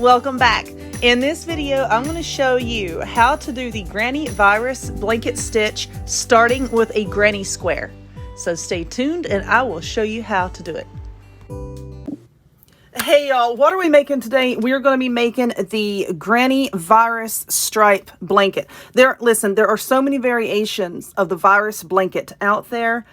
welcome back. In this video, I'm going to show you how to do the granny virus blanket stitch starting with a granny square. So stay tuned and I will show you how to do it. Hey y'all, what are we making today? We're going to be making the granny virus stripe blanket. Listen, there are so many variations of the virus blanket out there.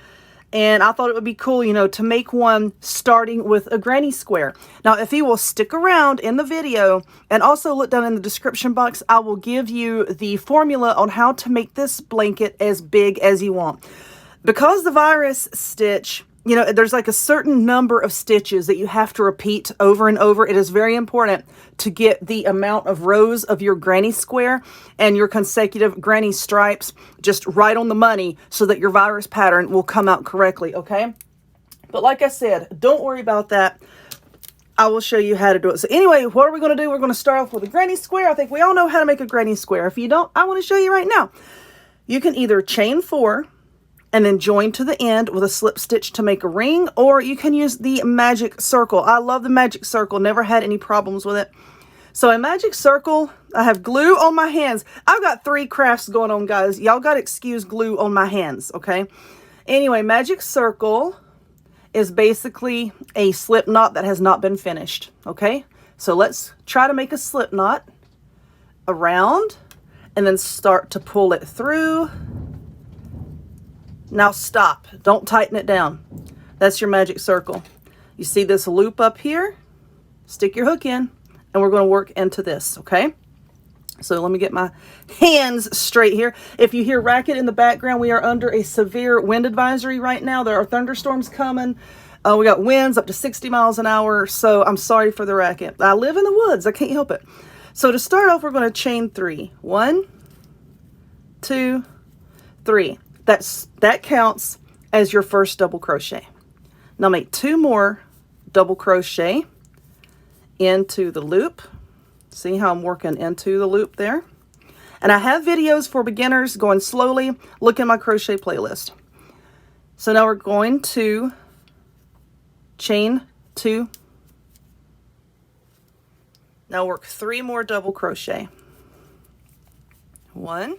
And I thought it would be cool, to make one starting with a granny square. Now, if you will stick around in the video and also look down in the description box, I will give you the formula on how to make this blanket as big as you want. Because the virus stitch, there's like a certain number of stitches that you have to repeat over and over. It is very important to get the amount of rows of your granny square and your consecutive granny stripes just right on the money so that your virus pattern will come out correctly, okay? But like I said, don't worry about that. I will show you how to do it. So anyway, what are we going to do? We're going to start off with a granny square. I think we all know how to make a granny square. If you don't, I want to show you right now. You can either chain 4 and then join to the end with a slip stitch to make a ring, or you can use the magic circle. I love the magic circle, never had any problems with it. So a magic circle, I have glue on my hands. I've got 3 crafts going on, guys. Y'all got to excuse glue on my hands, okay? Anyway, magic circle is basically a slip knot that has not been finished, okay? So let's try to make a slip knot around and then start to pull it through. Now stop, don't tighten it down. That's your magic circle. You see this loop up here? Stick your hook in and we're going to work into this, okay? So let me get my hands straight here. If you hear racket in the background, we are under a severe wind advisory right now. There are thunderstorms coming. We got winds up to 60 miles an hour, so I'm sorry for the racket. I live in the woods, I can't help it. So to start off, we're going to chain 3. 1, 2, 3. That counts as your first double crochet. Now make 2 more double crochet into the loop. See how I'm working into the loop there? And I have videos for beginners going slowly. Look at my crochet playlist. So now we're going to chain 2. Now work 3 more double crochet. 1,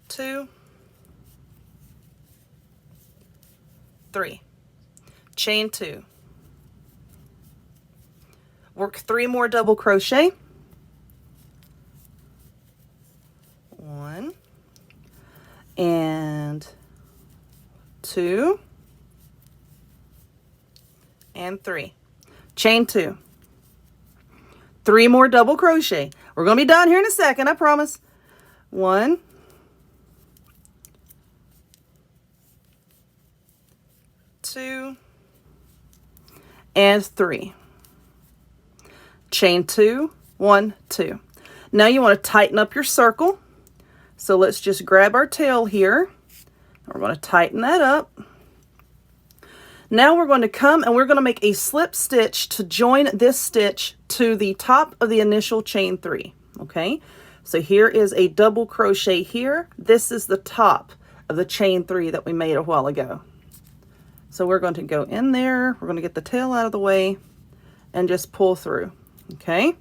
2, 3. Chain 2. Work 3 more double crochet. 1 and 2 and 3. Chain 2. 3 more double crochet. We're going to be done here in a second, I promise. 1, 2 and 3. Chain 2, 1, 2. Now you want to tighten up your circle. So let's just grab our tail here. We're going to tighten that up. Now we're going to come and we're going to make a slip stitch to join this stitch to the top of the initial chain 3. Okay, so here is a double crochet here. This is the top of the chain 3 that we made a while ago. So we're going to go in there, we're going to get the tail out of the way and just pull through, okay?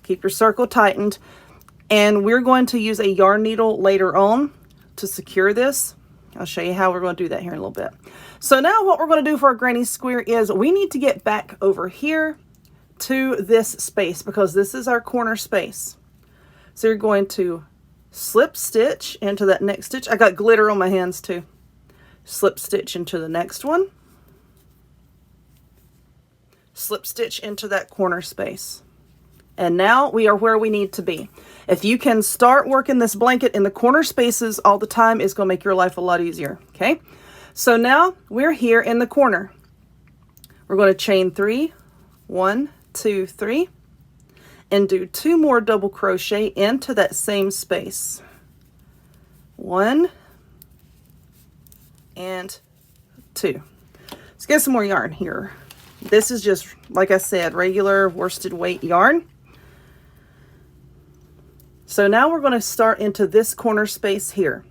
Keep your circle tightened. And we're going to use a yarn needle later on to secure this. I'll show you how we're going to do that here in a little bit. So now what we're going to do for our granny square is we need to get back over here to this space because this is our corner space. So you're going to slip stitch into that next stitch. I got glitter on my hands too. Slip stitch into the next one, slip stitch into that corner space. And now we are where we need to be. If you can start working this blanket in the corner spaces all the time, it's going to make your life a lot easier, okay? So now we're here in the corner. We're going to chain 3, 1, 2, 3, and do 2 more double crochet into that same space. 1 and 2. Let's get some more yarn here. This is just, like I said, regular worsted weight yarn. So now we're going to start into this corner space here.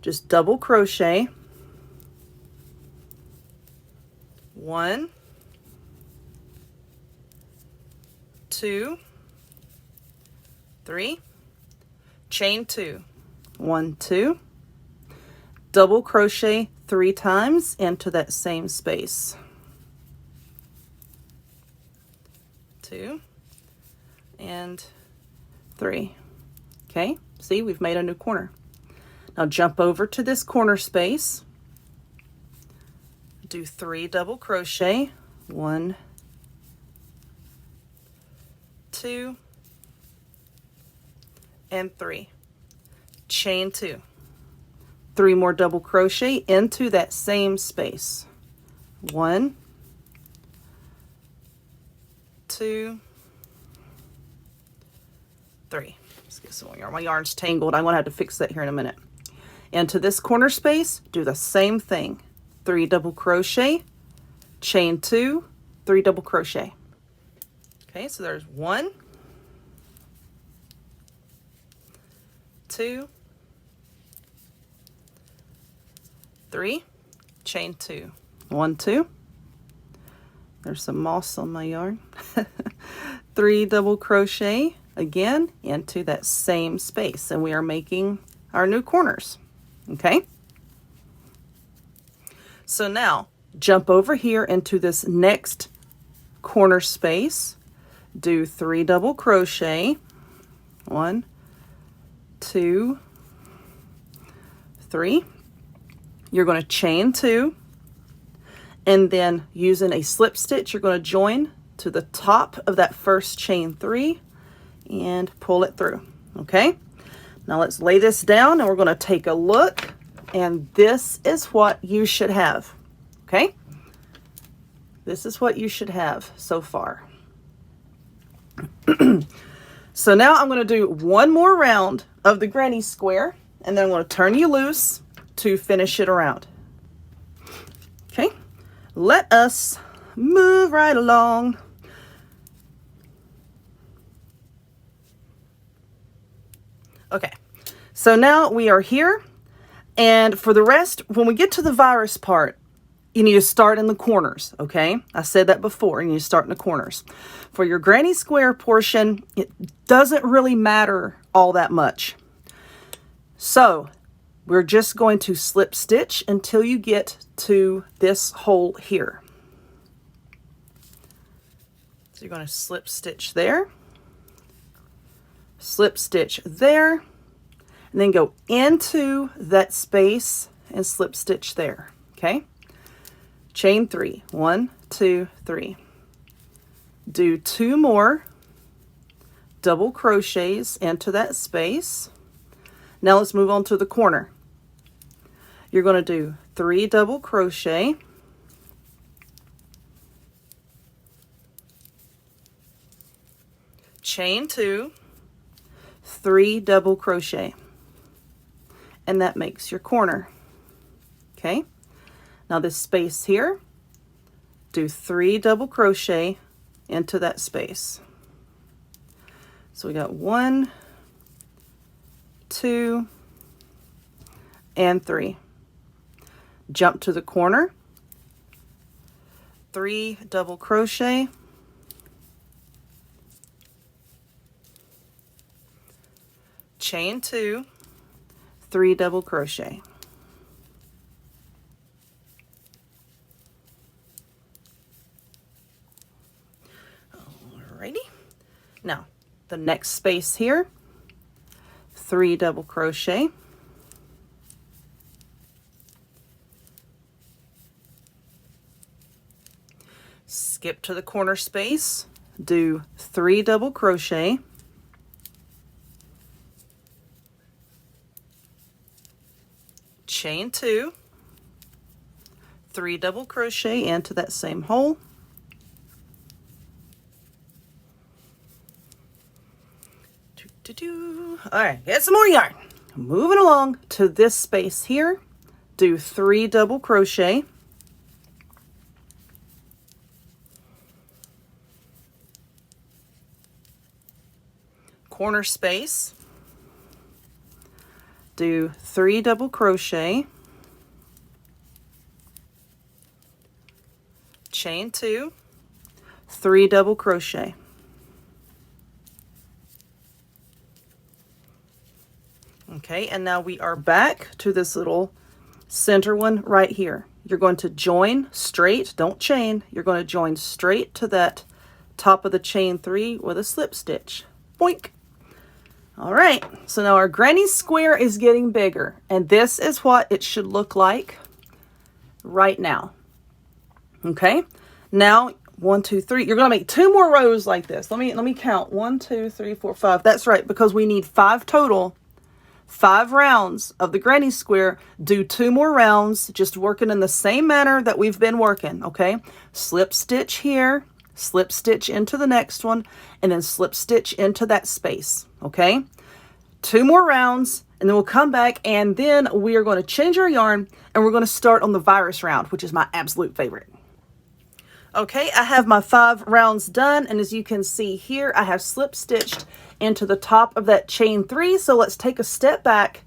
Just double crochet 1, 2, 3, chain 2, 1, 2, double crochet 3 times into that same space, 2 and 3. Okay, see, we've made a new corner. Now jump over to this corner space, do 3 double crochet, 1, 2 and 3, chain 2, 3 more double crochet into that same space, 1, 2, 3. Let's get some more yarn. My yarn's tangled. I'm gonna have to fix that here in a minute. Into this corner space, do the same thing, 3 double crochet, chain 2, 3 double crochet. Okay, so there's 1, 2, 3, chain 2, 1, 2. There's some moss on my yarn. 3 double crochet again into that same space, and we are making our new corners. Okay, so now jump over here into this next corner space, do 3 double crochet, 1, 2, 3. You're going to chain 2, and then using a slip stitch, you're going to join to the top of that first chain 3 and pull it through. Okay, now let's lay this down and we're going to take a look, and this is what you should have. Okay, this is what you should have so far. So now I'm going to do one more round of the granny square, and then I'm going to turn you loose to finish it around. Okay, let us move right along. Okay, so now we are here, and for the rest, when we get to the virus part, you need to start in the corners, okay? I said that before, you need to start in the corners. For your granny square portion, it doesn't really matter all that much. So we're just going to slip stitch until you get to this hole here. So you're going to slip stitch there, slip stitch there, and then go into that space and slip stitch there. Okay, chain 3, 1, 2, 3. Do 2 more double crochets into that space. Now let's move on to the corner. You're going to do 3 double crochet, chain 2, 3 double crochet, and that makes your corner. Okay, now this space here, do 3 double crochet into that space. So we got 1, 2, and 3. Jump to the corner, 3 double crochet, chain 2, 3 double crochet. Alrighty, now the next space here, 3 double crochet, skip to the corner space, do 3 double crochet, chain 2, 3 double crochet into that same hole, all right, get some more yarn. Moving along to this space here, do 3 double crochet, corner space, do 3 double crochet, chain 2, 3 double crochet. Okay, and now we are back to this little center one right here. You're going to join straight, don't chain. You're going to join straight to that top of the chain 3 with a slip stitch. Boink. All right, so now our granny square is getting bigger, and this is what it should look like right now. Okay, now 1, 2, 3. You're going to make 2 more rows like this. Let me count. 1, 2, 3, 4, 5. That's right, because we need 5 total. 5 rounds of the granny square. Do 2 more rounds, just working in the same manner that we've been working. Okay, slip stitch here, slip stitch into the next one, and then slip stitch into that space. Okay, 2 more rounds, and then we'll come back, and then we are going to change our yarn, and we're going to start on the virus round, which is my absolute favorite. Okay, I have my 5 rounds done, and as you can see here, I have slip stitched into the top of that chain 3. So let's take a step back,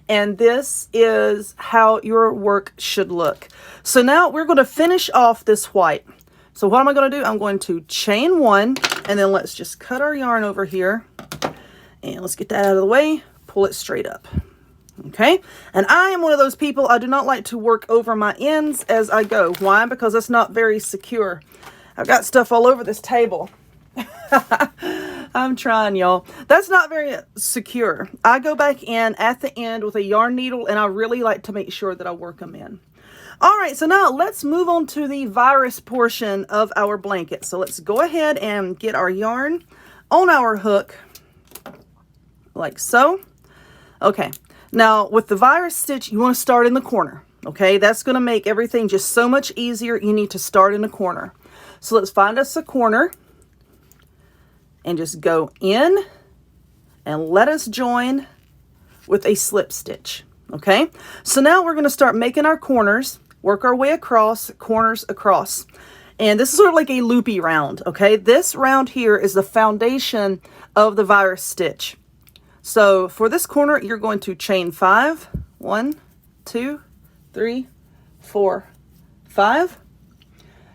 and this is how your work should look. So now we're going to finish off this white. So what am I going to do? I'm going to chain 1, and then let's just cut our yarn over here, and let's get that out of the way, pull it straight up. Okay, and I am one of those people, I do not like to work over my ends as I go. Why? Because it's not very secure. I've got stuff all over this table. I'm trying, y'all. That's not very secure. I go back in at the end with a yarn needle, and I really like to make sure that I work them in. All right, so now let's move on to the virus portion of our blanket. So let's go ahead and get our yarn on our hook, like so. Okay. Now, with the virus stitch, you want to start in the corner, okay? That's going to make everything just so much easier. You need to start in the corner. So let's find us a corner and just go in and let us join with a slip stitch, okay? So now we're going to start making our corners, work our way across, corners across. And this is sort of like a loopy round, okay? This round here is the foundation of the virus stitch. So for this corner, you're going to chain 5, 1, 2, 3, 4, 5.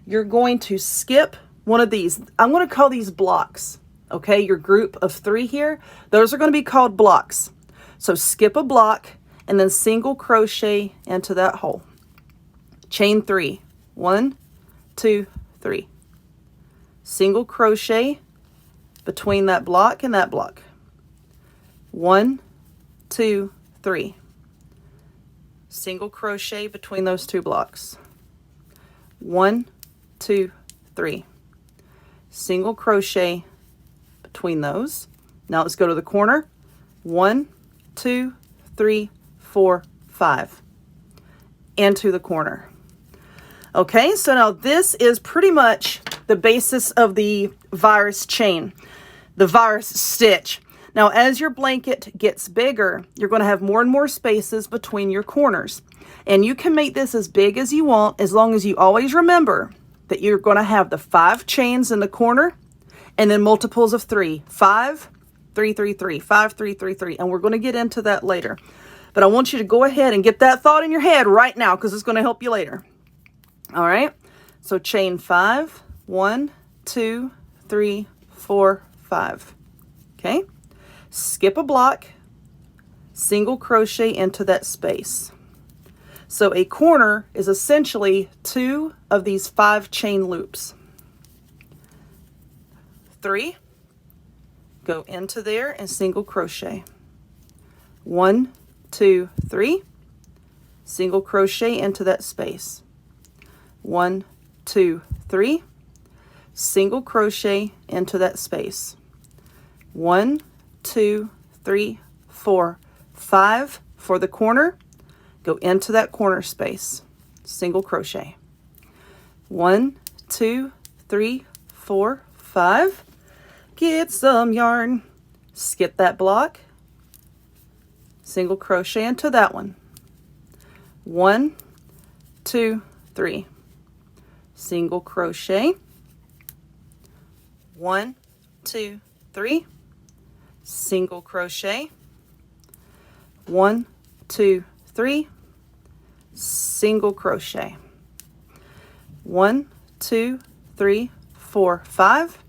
You're going to skip one of these. I'm going to call these blocks. Okay, your group of 3 here, those are going to be called blocks. So skip a block and then single crochet into that hole. Chain 3, 1, 2, 3. Single crochet between that block and that block. 1, 2, 3. Single crochet between those 2 blocks. 1, 2, 3. Single crochet between those. Now let's go to the corner. 1, 2, 3, 4, 5. Into the corner. Okay, so now this is pretty much the basis of the virus chain, the virus stitch. Now, as your blanket gets bigger, you're going to have more and more spaces between your corners. And you can make this as big as you want, as long as you always remember that you're going to have the 5 chains in the corner and then multiples of 3. 5, 3, 3, 3, 5, 3, 3, 3. And we're going to get into that later. But I want you to go ahead and get that thought in your head right now, because it's going to help you later. All right. So chain 5, 1, 2, 3, 4, 5. Okay. Skip a block, single crochet into that space. So a corner is essentially 2 of these 5 chain loops. 3, go into there and single crochet. 1, 2, 3, single crochet into that space. 1, 2, 3, single crochet into that space. 1, 2, 3, 4, 5 for the corner. Go into that corner space, single crochet. 1, 2, 3, 4, 5. Get some yarn, skip that block, single crochet into that one. 1, 2, 3. Single crochet. 1, 2, 3. Single crochet. 1, 2, 3. Single crochet. 1, 2, 3, 4, 5.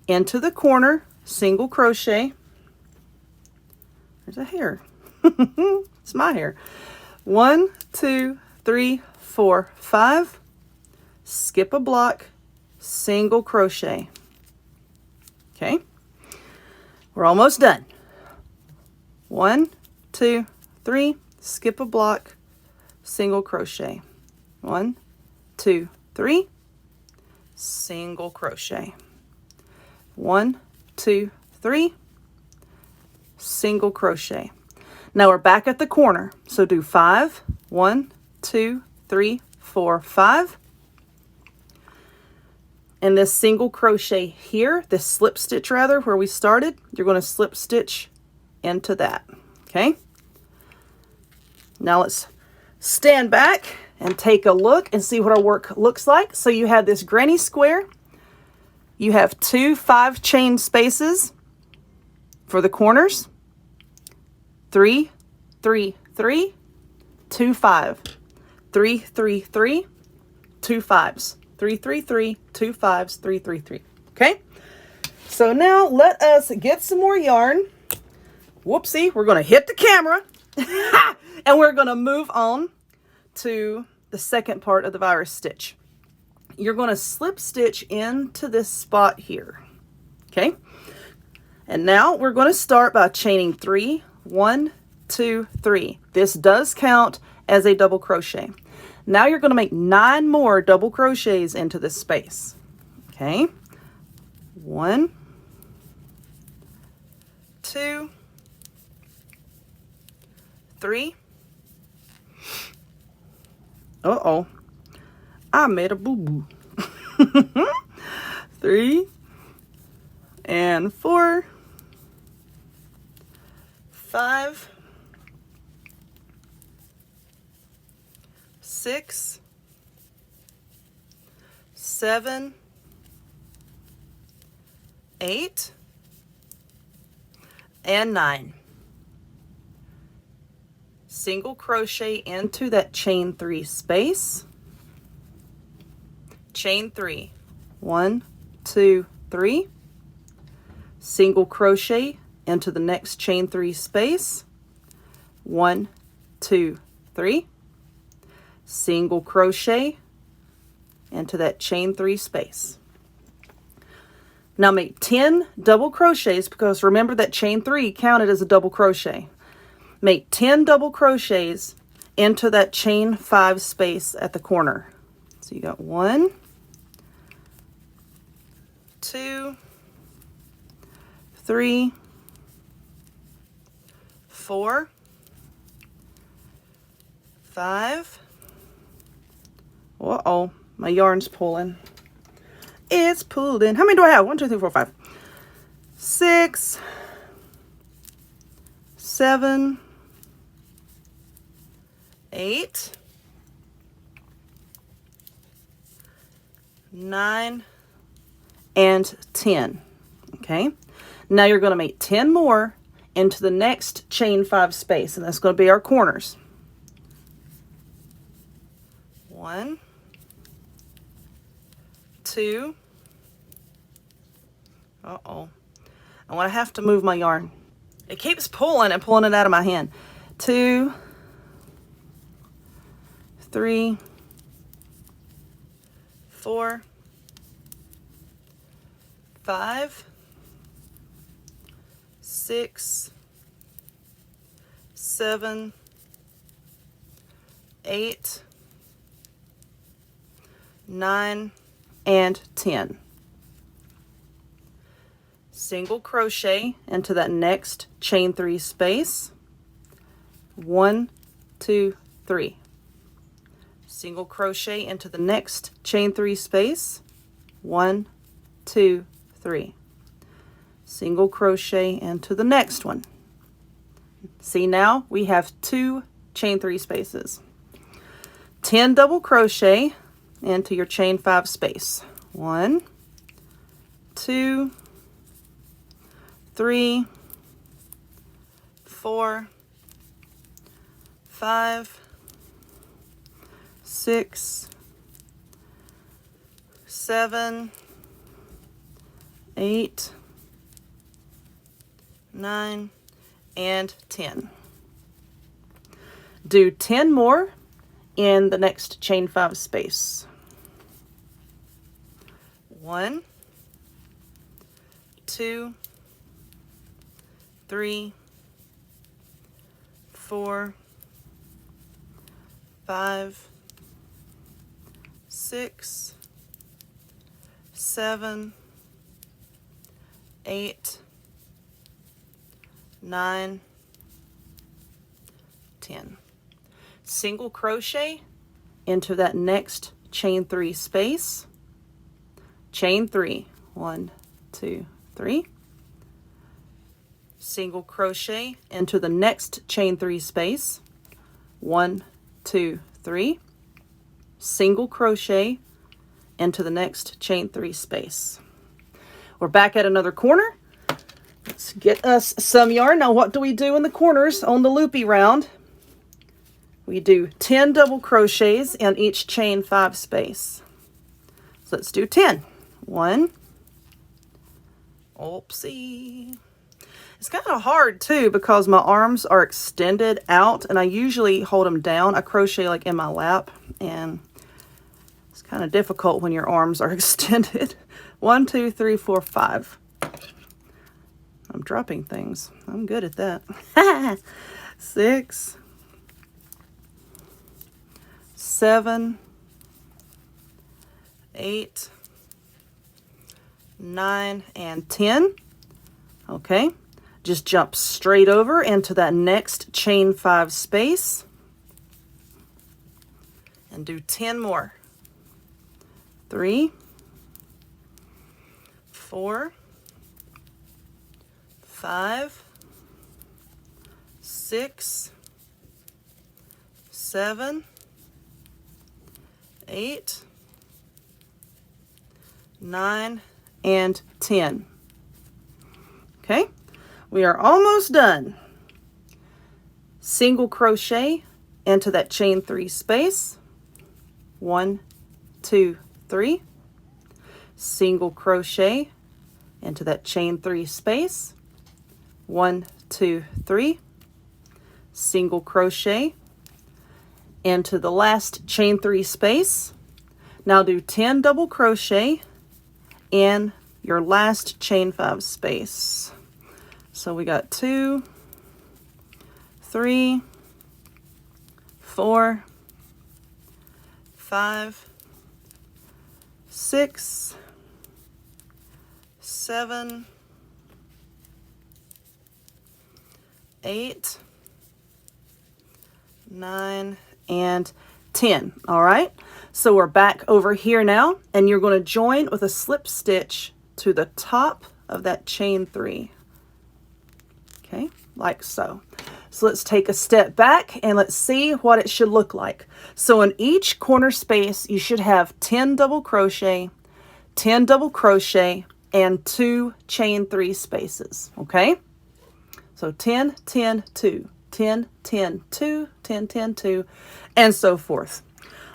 Into the corner, single crochet. There's a hair. It's my hair. 1, 2, 3, 4, 5. Skip a block, single crochet. Okay, we're almost done. 1, 2, 3, skip a block, single crochet. 1, 2, 3, single crochet. 1, 2, 3, single crochet. Now we're back at the corner, so do 5. 1, 2, 3, 4, 5. And this single crochet here, this slip stitch rather, where we started, you're going to slip stitch into that. Okay, now let's stand back and take a look and see what our work looks like. So you have this granny square. You have 2 5 chain spaces for the corners. 3, 3, 3, 2 5. 3, 3, 3, 2 5s. 3, 3, 3, 2 5s, 3, 3, 3. Okay, so now let us get some more yarn. Whoopsie, we're going to hit the camera and we're going to move on to the second part of the virus stitch. You're going to slip stitch into this spot here. Okay, and now we're going to start by chaining 3. 1, 2, 3. This does count as a double crochet. Now you're going to make 9 more double crochets into this space. Okay, 1, 2, 3. Uh-oh, I made a boo-boo. 3 and 4, 5, 6, 7, 8, and 9. Single crochet into that chain 3 space. Chain 3. 1, 2, 3. Single crochet into the next chain 3 space. 1, 2, 3. Single crochet into that chain 3 space. Now make 10 double crochets, because remember that chain 3 counted as a double crochet. Make 10 double crochets into that chain 5 space at the corner. So you got 1, 2, 3, 4, 5. Uh-oh, my yarn's pulling. It's pulled in. How many do I have? 1, 2, 3, 4, 5. 6, 7, 8, 9, and 10. Okay, now you're going to make 10 more into the next chain 5 space, and that's going to be our corners. 1, 2. Uh-oh, I want to have to move my yarn. It keeps pulling and pulling it out of my hand. 2, 3, 4, 5, 6, 7, 8, 9, and 10. Single crochet into that next chain 3 space. 1, 2, 3. Single crochet into the next chain 3 space. 1, 2, 3. Single crochet into the next one. See, now we have 2 chain 3 spaces. 10 double crochet into your chain 5 space. 1, 2, 3, 4, 5, 6, 7, 8, 9, and 10. Do 10 more in the next chain 5 space. 1, 2, 3, 4, 5, 6, 7, 8, 9, 10. Single crochet into that next chain 3 space. Chain 3. 1, 2, 3. Single crochet into the next chain 3 space. 1, 2, 3. Single crochet into the next chain 3 space. We're back at another corner. Let's get us some yarn. Now what do we do in the corners on the loopy round? We do 10 double crochets in each chain 5 space. So let's do 10. 1. Oopsie. It's kind of hard too because my arms are extended out and I usually hold them down. I crochet like in my lap and it's kind of difficult when your arms are extended. 1, 2, 3, 4, 5. I'm dropping things. I'm good at that. 6, 7, 8, 9, and 10. Okay, just jump straight over into that next chain 5 space and do 10 more. 3, 4, 5, 6, 7, 8, 9, and 10. Okay, we are almost done. Single crochet into that chain 3 space. 1, 2, 3. Single crochet into that chain 3 space. 1, 2, 3. Single crochet into the last chain 3 space. Now do 10 double crochet in your last chain 5 space. So we got 2, 3, 4, 5, 6, 7, 8, 9, and 10. All right, so we're back over here now, and you're going to join with a slip stitch to the top of that chain 3. Okay, like so. So let's take a step back and let's see what it should look like. So in each corner space, you should have 10 double crochet, 10 double crochet, and 2 chain 3 spaces. Okay, so 10, 10, 2, 10, 10, 2, 10, 10, 2, and so forth.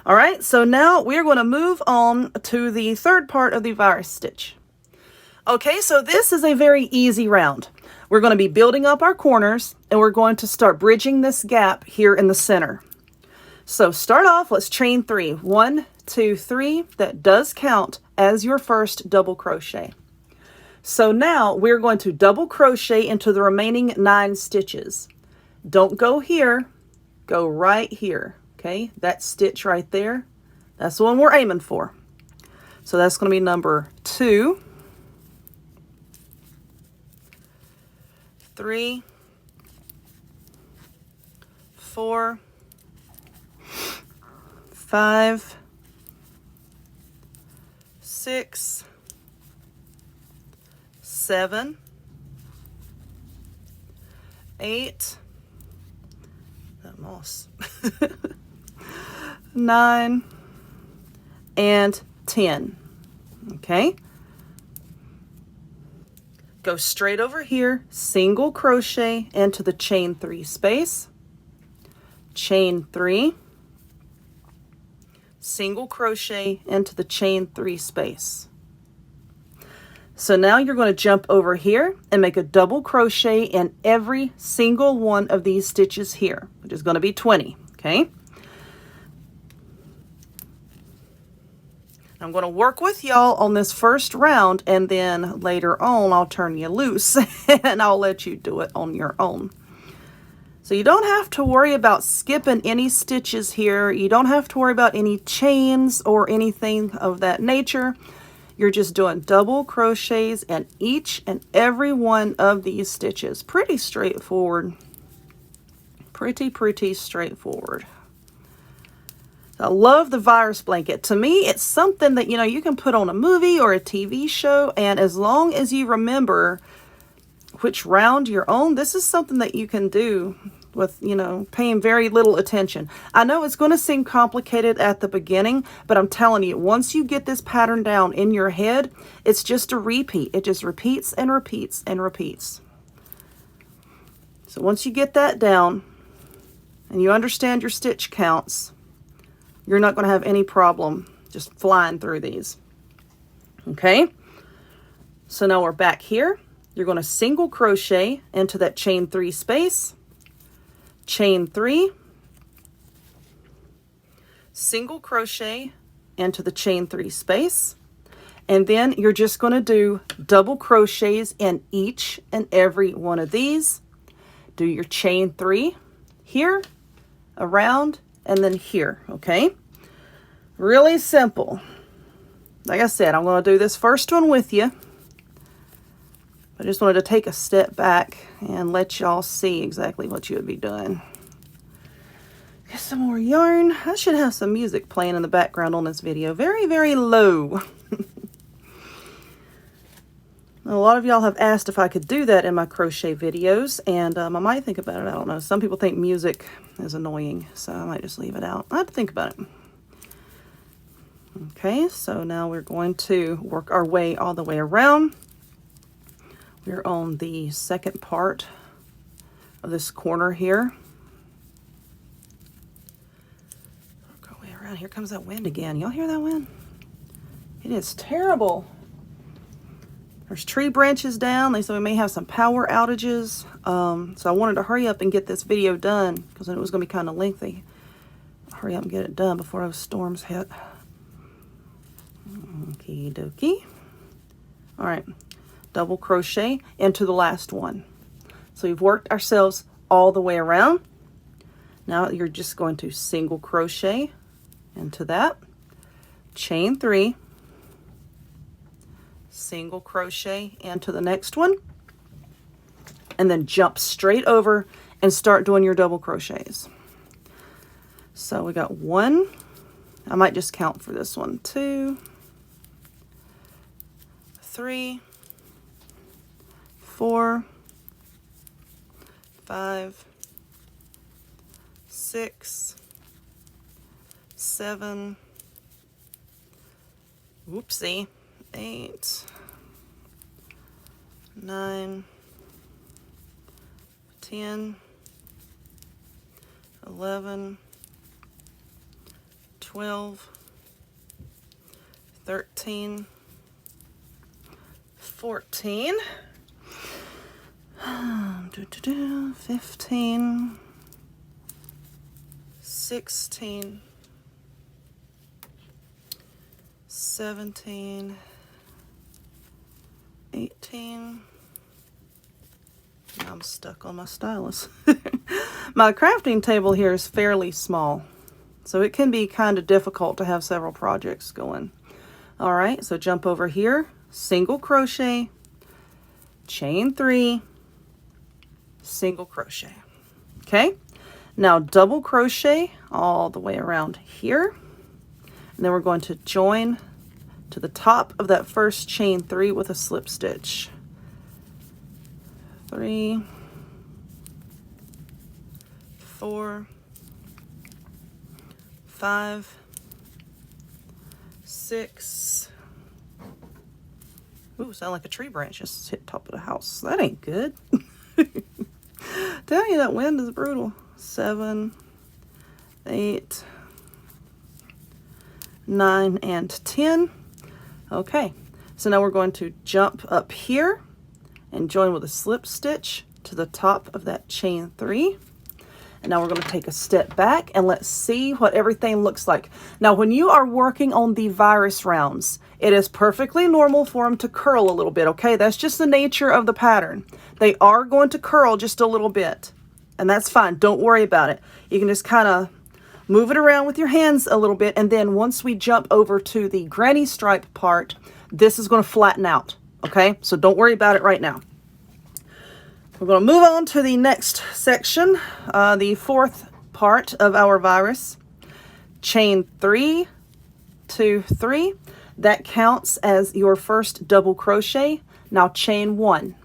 All right, so now we're going to move on to the third part of the virus stitch. Okay, so this is a very easy round. We're going to be building up our corners and we're going to start bridging this gap here in the center. So start off, let's chain 3. 1, 2, 3. That does count as your first double crochet. So now we're going to double crochet into the remaining 9 stitches. Don't go here, go right here. Okay, that stitch right there, that's the one we're aiming for. So that's going to be number 2, 3, 4, 5, 6, 7, 8, that moss, 9, and 10. Okay, go straight over here, single crochet into the chain 3 space, chain 3, single crochet into the chain 3 space. So now you're going to jump over here and make a double crochet in every single one of these stitches here, which is going to be 20, okay? I'm going to work with y'all on this first round, and then later on I'll turn you loose and I'll let you do it on your own. So you don't have to worry about skipping any stitches here. You don't have to worry about any chains or anything of that nature. You're just doing double crochets in each and every one of these stitches. Pretty straightforward. Pretty straightforward. I love the virus blanket. To me, it's something that, you know, you can put on a movie or a TV show, and as long as you remember which round you're on, this is something that you can do with, you know, paying very little attention. I know it's going to seem complicated at the beginning, but I'm telling you, once you get this pattern down in your head, it's just a repeat. It just repeats and repeats and repeats. So once you get that down and you understand your stitch counts, you're not going to have any problem just flying through these. Okay? So now we're back here. You're going to single crochet into that chain 3 space, chain 3, single crochet into the chain 3 space, and then you're just going to do double crochets in each and every one of these. Do your chain 3 here, around, and then here, okay? Really simple. Like I said, I'm going to do this first one with you. I just wanted to take a step back and let y'all see exactly what you would be doing. Get some more yarn. I should have some music playing in the background on this video. Very low. A lot of y'all have asked if I could do that in my crochet videos, and I might think about it. I don't know. Some people think music is annoying, so I might just leave it out. I have to think about it. Okay, so now we're going to work our way all the way around. We're on the second part of this corner here. Go way around. Here comes that wind again. Y'all hear that wind? It is terrible. There's tree branches down. They said we may have some power outages. So I wanted to hurry up and get this video done because it was going to be kind of lengthy. Hurry up and get it done before those storms hit. Okie dokie. All right. Double crochet into the last one. So we've worked ourselves all the way around. Now you're just going to single crochet into that, chain 3, single crochet into the next one, and then jump straight over and start doing your double crochets. So we got 1, I might just count for this one, 2, 3, 4, 5, 6, 7, whoopsie, 8, 9, 10, 11, 12, 13, 14, 15, 16, 17, 18. Now I'm stuck on my stylus. My crafting table here is fairly small, so it can be kind of difficult to have several projects going. All right, so jump over here, single crochet, chain 3, single crochet. Okay, now double crochet all the way around here, and then we're going to join to the top of that first chain 3 with a slip stitch. 3, 4, 5, 6. Ooh, sound like a tree branch just hit top of the house. That ain't good. Tell you, that wind is brutal. 7, 8, 9, and 10. Okay, so now we're going to jump up here and join with a slip stitch to the top of that chain 3. And now we're going to take a step back and let's see what everything looks like. Now, when you are working on the virus rounds, it is perfectly normal for them to curl a little bit, okay? That's just the nature of the pattern. They are going to curl just a little bit, and that's fine. Don't worry about it. You can just kind of move it around with your hands a little bit, and then once we jump over to the granny stripe part, this is going to flatten out, okay? So don't worry about it right now. We're going to move on to the next section, the 4th part of our virus. Chain 3, 2, 3. That counts as your first double crochet. Now chain 1.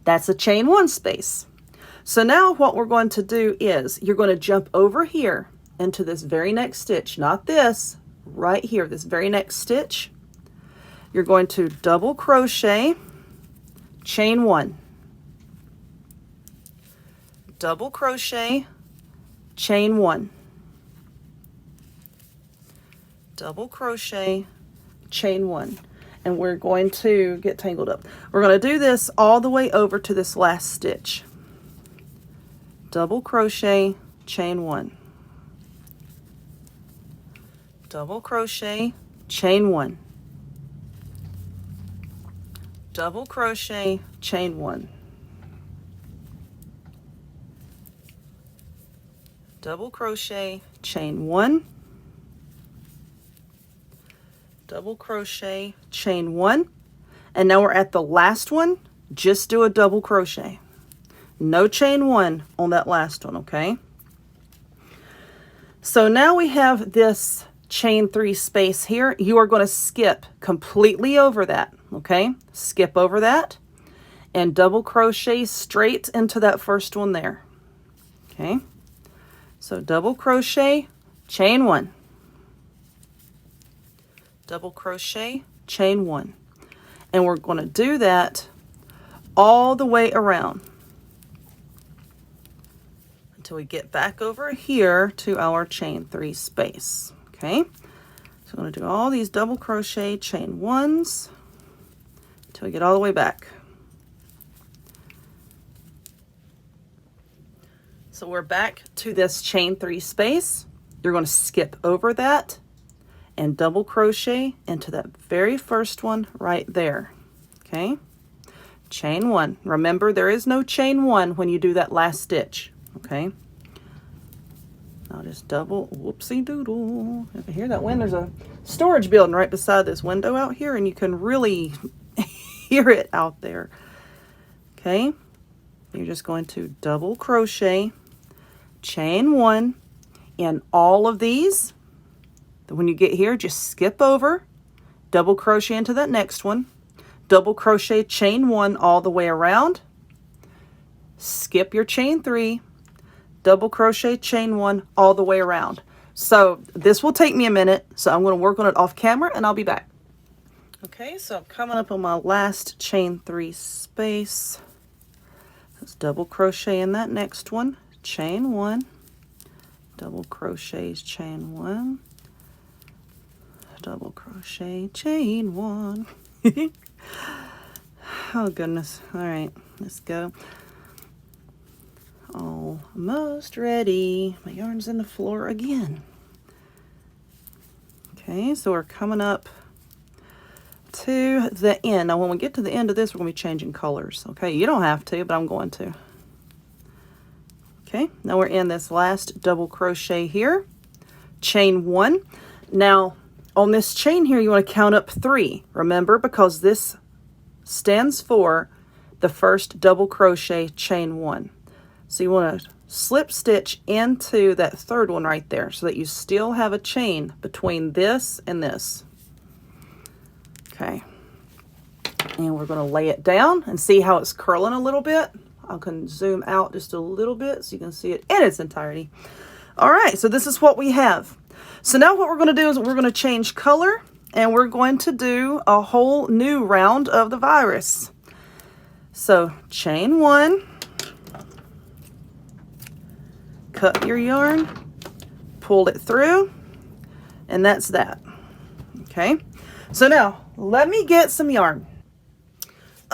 That's a chain 1 space. So now what we're going to do is you're going to jump over here into this very next stitch, not this, right here, this very next stitch. You're going to double crochet, chain 1. Double crochet, chain 1. Double crochet, chain 1. And we're going to get tangled up. We're going to do this all the way over to this last stitch. Double crochet, chain 1. Double crochet, chain 1. Double crochet, chain 1. Double crochet, chain 1. Double crochet, chain 1. And now we're at the last one. Just do a double crochet. No chain 1 on that last one, okay? So now we have this chain 3 space here. You are going to skip completely over that, okay? Skip over that and double crochet straight into that first one there, okay? So double crochet, chain 1. Double crochet, chain 1. And we're going to do that all the way around until we get back over here to our chain 3 space, okay? So I'm going to do all these double crochet, chain 1s until we get all the way back. So we're back to this chain 3 space. You're going to skip over that and double crochet into that very first one right there, okay? Chain 1. Remember, there is no chain 1 when you do that last stitch, okay? I'll just double, whoopsie doodle. If you hear that wind, there's a storage building right beside this window out here, and you can really hear it out there, okay? You're just going to double crochet, chain 1 in all of these. When you get here, just skip over, double crochet into that next one, double crochet, chain 1 all the way around, skip your chain 3, double crochet, chain 1 all the way around. So this will take me a minute, so I'm going to work on it off camera and I'll be back. Okay, so I'm coming up on my last chain 3 space. Let's double crochet in that next one, chain 1, double crochets, chain 1, double crochet, chain 1. Oh goodness. All right, let's go. Almost ready. My yarn's in the floor again. Okay, so we're coming up to the end. Now when we get to the end of this, we're going to be changing colors. Okay, you don't have to, but I'm going to. Okay, now we're in this last double crochet here, chain 1. Now on this chain here, you want to count up 3. Remember, because this stands for the first double crochet, chain 1. So you want to slip stitch into that third one right there so that you still have a chain between this and this. Okay, and we're going to lay it down and see how it's curling a little bit. I can zoom out just a little bit so you can see it in its entirety. All right, so this is what we have. So now what we're going to do is we're going to change color and we're going to do a whole new round of the virus. So chain 1, cut your yarn, pull it through, and that's that. Okay, so now let me get some yarn.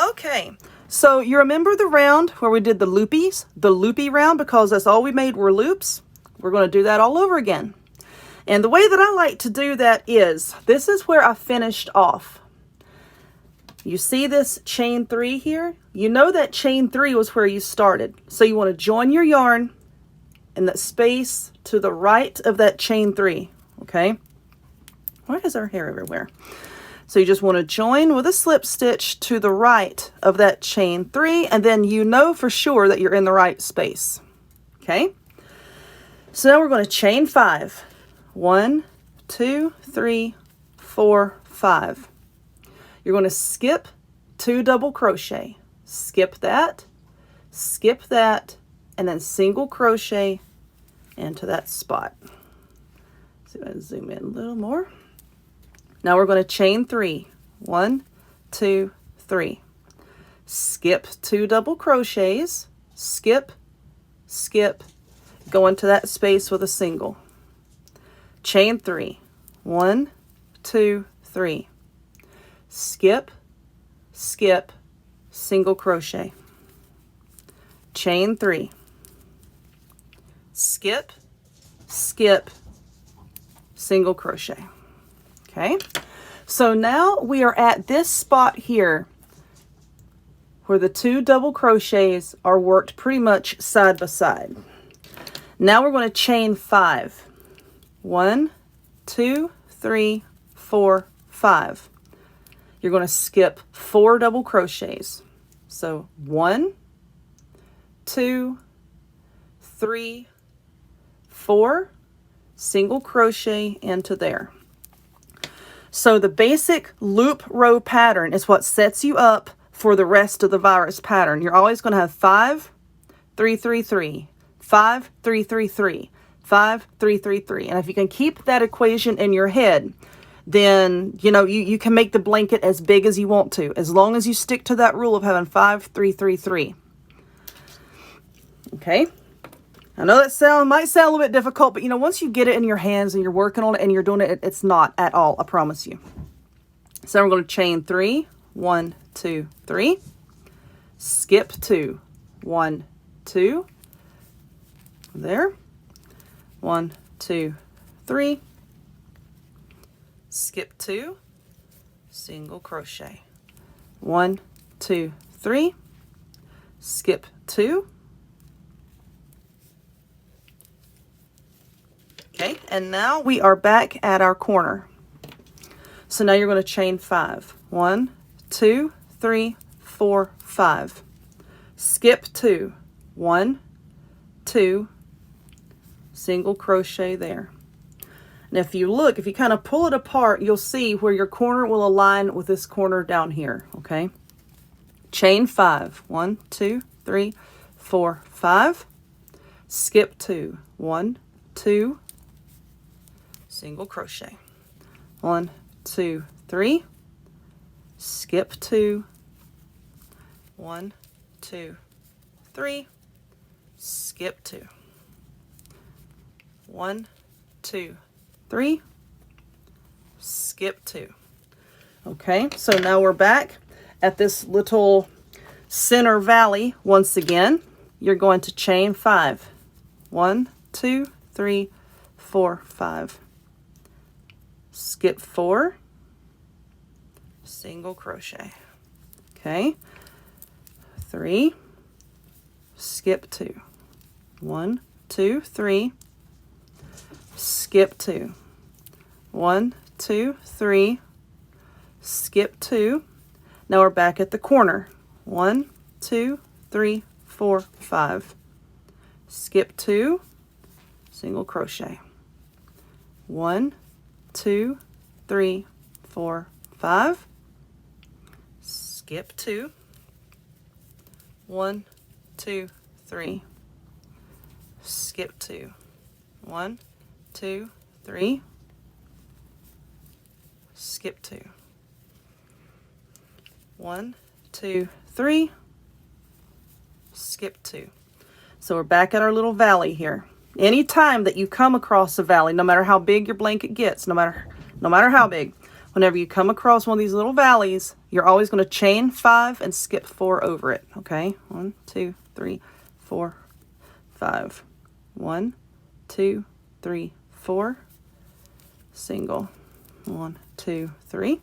Okay, so you remember the round where we did the loopies, the loopy round, because that's all we made were loops? We're going to do that all over again. And the way that I like to do that is, this is where I finished off. You see this chain 3 here? You know that chain 3 was where you started. So you want to join your yarn in that space to the right of that chain 3, okay? Why is our hair everywhere? So you just want to join with a slip stitch to the right of that chain 3, and then you know for sure that you're in the right space, okay? So now we're going to chain 5. 1, 2, 3, 4, 5. You're going to skip 2 double crochet, skip that, and then single crochet into that spot. So I'm going to zoom in a little more. Now we're going to chain 3. 1, 2, 3. Skip 2 double crochets, skip, go into that space with a single. Chain 3. 1, 2, 3. Skip, single crochet. Chain 3. Skip, single crochet. Okay, so now we are at this spot here where the 2 double crochets are worked pretty much side by side. Now we're going to chain 5. 1, 2, 3, 4, 5. You're going to skip 4 double crochets. So 1, 2, 3, 4, single crochet into there. So the basic loop row pattern is what sets you up for the rest of the virus pattern. You're always going to have 5, 3, 3, 3, 5, 3, 3, 3, 5, 3, 3, 3. And if you can keep that equation in your head, then, you know, you can make the blanket as big as you want to, as long as you stick to that rule of having 5, 3, 3, 3. Okay. I know that might sound a little bit difficult, but you know, once you get it in your hands and you're working on it and you're doing it, it's not at all, I promise you. So we're going to chain 3, 1, 2, 3, skip 2, 1, 2, there, 1, 2, 3, skip 2, single crochet, 1, 2, 3, skip 2. Okay, and now we are back at our corner. So now you're going to chain 5. 1, 2, 3, 4, 5. Skip 2. 1, 2, single crochet there. And if you look, if you kind of pull it apart, you'll see where your corner will align with this corner down here, okay? Chain 5. 1, 2, 3, 4, 5. Skip 2. 1, 2, single crochet. 1, 2, 3. Skip 2. 1, 2, 3. Skip 2. 1, 2, 3. Skip 2. Okay, so now we're back at this little center valley once again. You're going to chain 5. 1, 2, 3, 4, 5. Skip 4, single crochet. Okay, 3, skip 2. 1, 2, 3, skip 2. 1, 2, 3, skip 2. Now we're back at the corner. 1, 2, 3, 4, 5. Skip 2, single crochet. 1, 2, 3, 4, 5. Skip 2. 1, 2, 3. Skip 2. 1, 2, 3. Skip 2. 1, 2, 3. Skip 2. So we're back at our little valley here. Anytime that you come across a valley, no matter how big your blanket gets, no matter how big, Whenever you come across one of these little valleys, you're always going to chain 5 and skip 4 over it. Okay, 1, 2, 3, 4, 5. 1, 2, 3, 4. Single. 1, 2, 3.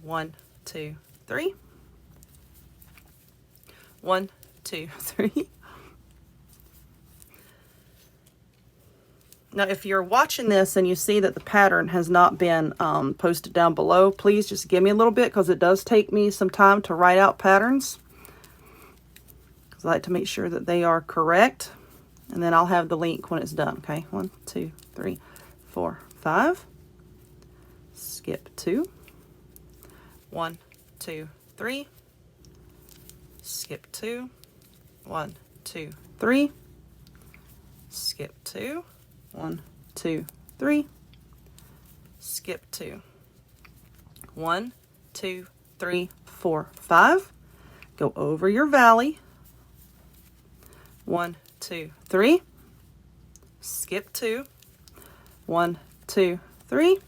1, 2, 3. 1, 2, 3. Now, if you're watching this and you see that the pattern has not been posted down below, please just give me a little bit, because it does take me some time to write out patterns. Because I like to make sure that they are correct. And then I'll have the link when it's done. Okay, 1, 2, 3, 4, 5. Skip 2. 1, 2, 3. Skip 2. 1, 2, 3. Skip 2. 1, 2, 3. Skip 2. 1, 2, 3, 4, 5. Go over your valley. 1, 2, 3. Skip 2. 1, 2, 3.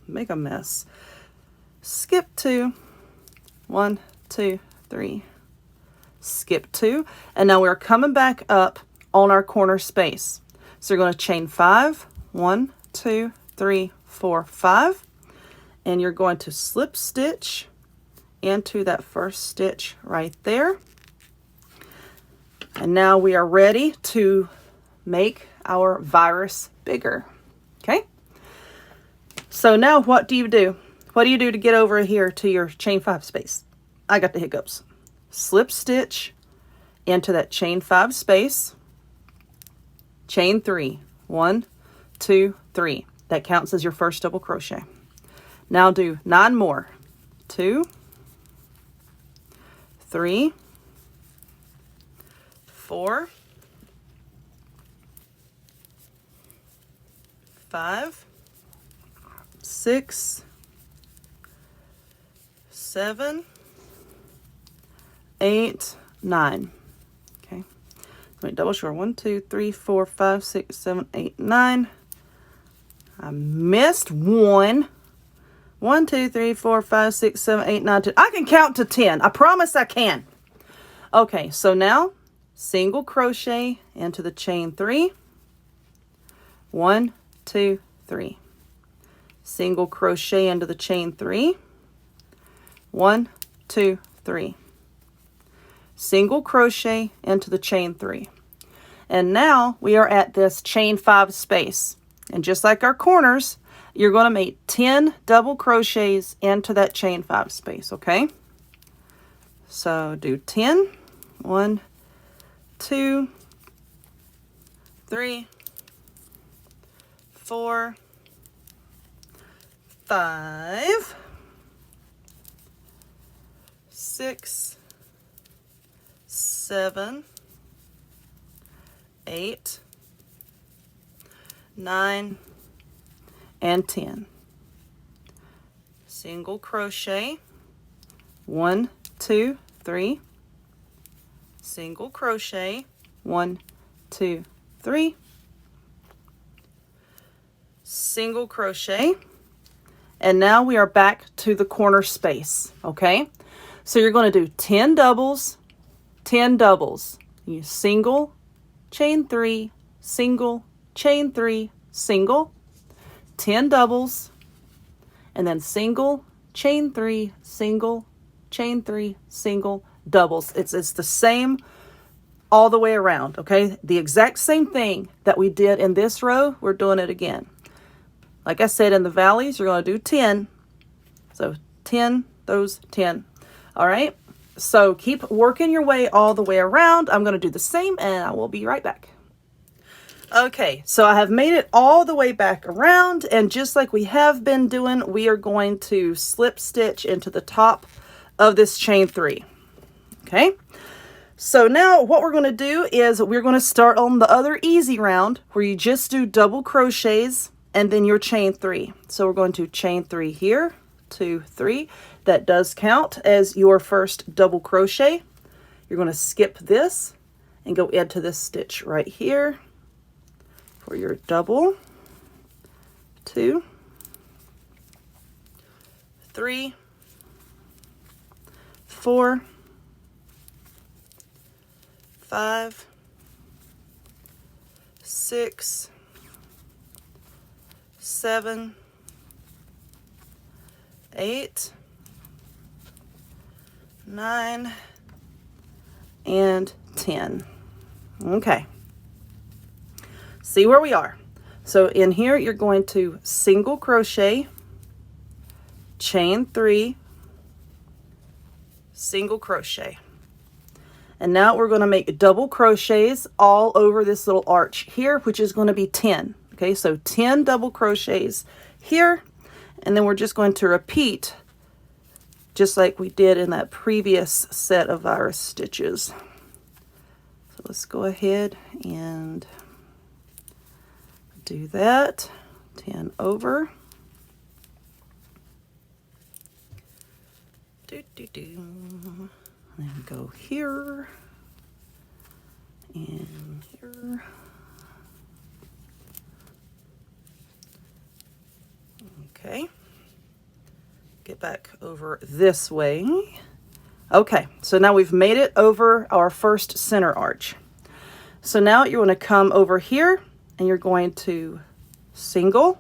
Make a mess. Skip 2. 1, 2, 3. Skip 2. And now we're coming back up on our corner space. So you're going to chain 5. 1, 2, 3, 4, 5. And you're going to slip stitch into that first stitch right there. And now we are ready to make our virus bigger. Okay? So now what do you do? What do you do to get over here to your chain 5 space? I got the hiccups. Slip stitch into that chain 5 space. Chain 3. 1, 2, 3. That counts as your first double crochet. Now do 9 more. 2, 3, 4, 5, 6, 7, 8, 9. Okay. Let me double short. 1, 2, 3, 4, 5, 6, 7, 8, 9. I missed one. 1, 2, 3, 4, 5, 6, 7, 8, 9, 10. I can count to 10. I promise I can. Okay, so now single crochet into the chain 3. 1, 2, 3. Single crochet into the chain 3. 1, 2, 3. Single crochet into the chain 3. And now we are at this chain 5 space. And just like our corners, you're going to make 10 double crochets into that chain 5 space, okay? So do 10. 1, 2, 3, 4, 5, 6, 7, 8, 9, and 10. Single crochet. 1, 2, 3. Single crochet. 1, 2, 3. Single crochet. And now we are back to the corner space, okay? So you're going to do 10 doubles, 10 doubles. You single, chain 3, single, chain 3, single, 10 doubles, and then single, chain 3, single, chain 3, single, doubles. It's the same all the way around, okay? The exact same thing that we did in this row, we're doing it again. Like I said, in the valleys, you're going to do 10. So 10, those 10. All right? So keep working your way all the way around. I'm going to do the same, and I will be right back. Okay, so I have made it all the way back around, and just like we have been doing, we are going to slip stitch into the top of this chain 3. Okay, so now what we're going to do is we're going to start on the other easy round where you just do double crochets and then your chain 3. So we're going to chain 3 here, 2, 3. That does count as your first double crochet. You're going to skip this and go into this stitch right here for your double. 2, 3, 4, 5, 6, 7, 8, 9, and 10. Okay. See where we are. So in here, you're going to single crochet, chain 3, single crochet. And now we're going to make double crochets all over this little arch here, which is going to be 10. Okay, so 10 double crochets here, and then we're just going to repeat just like we did in that previous set of virus stitches. So let's go ahead and do that. 10 over. And then go here and here. Okay. Get back over this way. Okay, so now we've made it over our first center arch. So now you're going to come over here and you're going to single,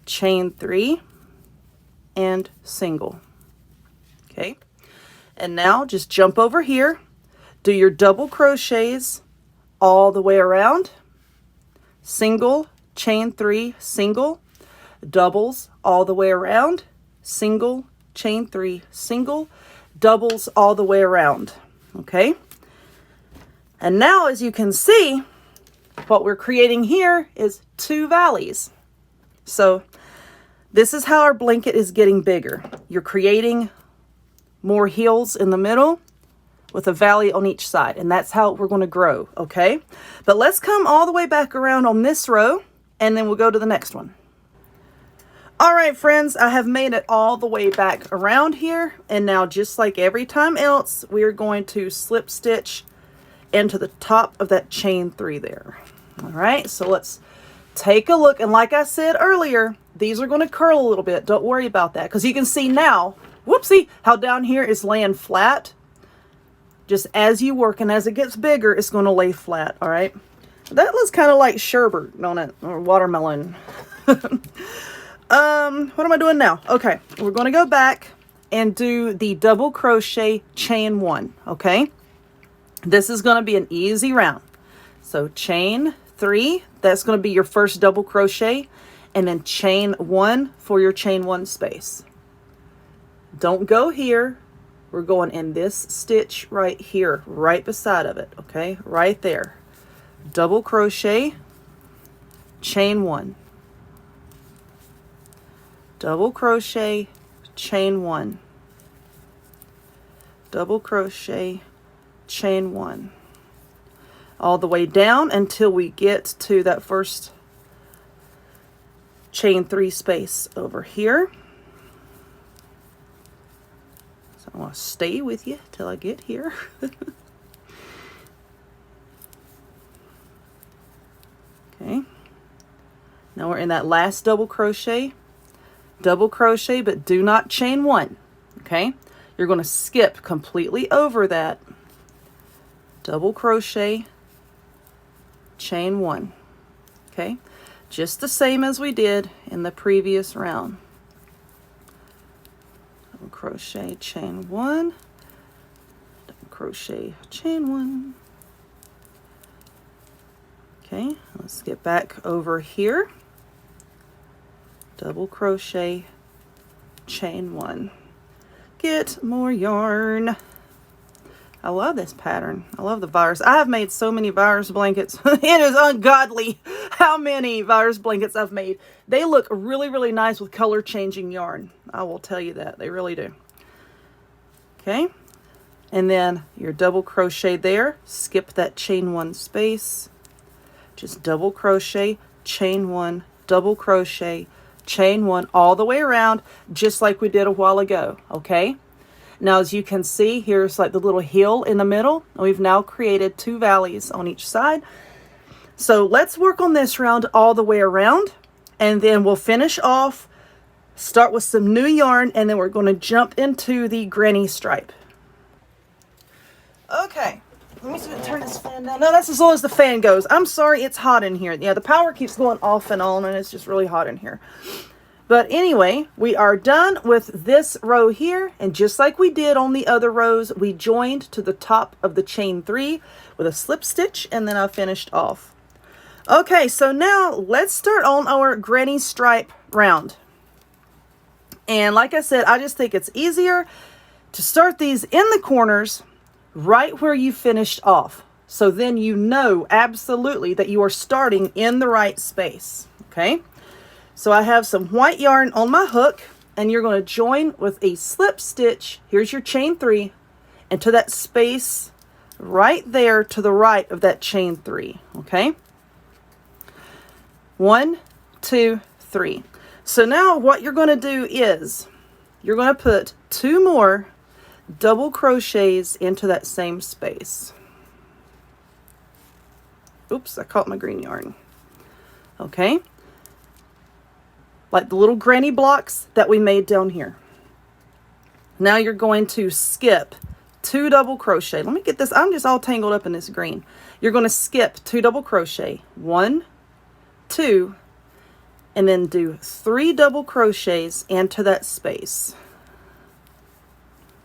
chain 3, and single. Okay, and now just jump over here, do your double crochets all the way around, single, chain 3, single, doubles all the way around, single, chain 3, single, doubles all the way around. Okay, and now as you can see, what we're creating here is 2 valleys. So this is how our blanket is getting bigger. You're creating more heels in the middle with a valley on each side, and that's how we're going to grow. Okay, but let's come all the way back around on this row, and then we'll go to the next one. All right, friends, I have made it all the way back around here, and now just like every time else, we are going to slip stitch into the top of that chain 3 there. All right, so let's take a look, and like I said earlier, these are going to curl a little bit. Don't worry about that, because you can see now, whoopsie, how down here is laying flat. Just as you work and as it gets bigger, it's going to lay flat. All right, that looks kind of like sherbet, don't it, or watermelon. What am I doing now? Okay, we're going to go back and do the double crochet chain 1. Okay, this is going to be an easy round. So chain 3, that's going to be your first double crochet, and then chain 1 for your chain 1 space. Don't go here. We're going in this stitch right here, right beside of it. Okay, right there. Double crochet, chain 1. Double crochet, chain 1. Double crochet, chain 1. All the way down until we get to that first chain 3 space over here. So I want to stay with you till I get here. Okay. Now we're in that last double crochet, but do not chain 1. Okay. You're going to skip completely over that. Double crochet, chain 1. Okay. Just the same as we did in the previous round. Double crochet, chain 1. Double crochet, chain 1. Okay, let's get back over here. Double crochet, chain 1. Get more yarn. I love this pattern. I love the virus. I have made so many virus blankets. It is ungodly how many virus blankets I've made. They look really, really nice with color changing yarn. I will tell you that. They really do. Okay. And then your double crochet there. Skip that chain 1 space. Just double crochet, chain 1, double crochet, chain 1 all the way around, just like we did a while ago. Okay. Now, as you can see, here's like the little hill in the middle. And we've now created 2 valleys on each side. So let's work on this round all the way around. and then we'll finish off, start with some new yarn, and then we're going to jump into the granny stripe. Okay, let me turn this fan down. No, that's as low as the fan goes. I'm sorry, it's hot in here. Yeah, the power keeps going off and on, and it's just really hot in here. But anyway, we are done with this row here, and just like we did on the other rows, we joined to the top of the chain 3 with a slip stitch, and then I finished off. Okay, so now let's start on our granny stripe round. And like I said, I just think it's easier to start these in the corners right where you finished off. So then you know absolutely that you are starting in the right space, okay? So I have some white yarn on my hook, and you're going to join with a slip stitch. Here's your chain 3, and to that space right there to the right of that chain 3, okay? 1, 2, 3. So now what you're going to do is you're going to put 2 more double crochets into that same space. Oops, I caught my green yarn. Okay. Like the little granny blocks that we made down here. Now you're going to skip 2 double crochet. Let me get this. I'm just all tangled up in this green. You're going to skip 2 double crochet. 1, 2, and then do 3 double crochets into that space.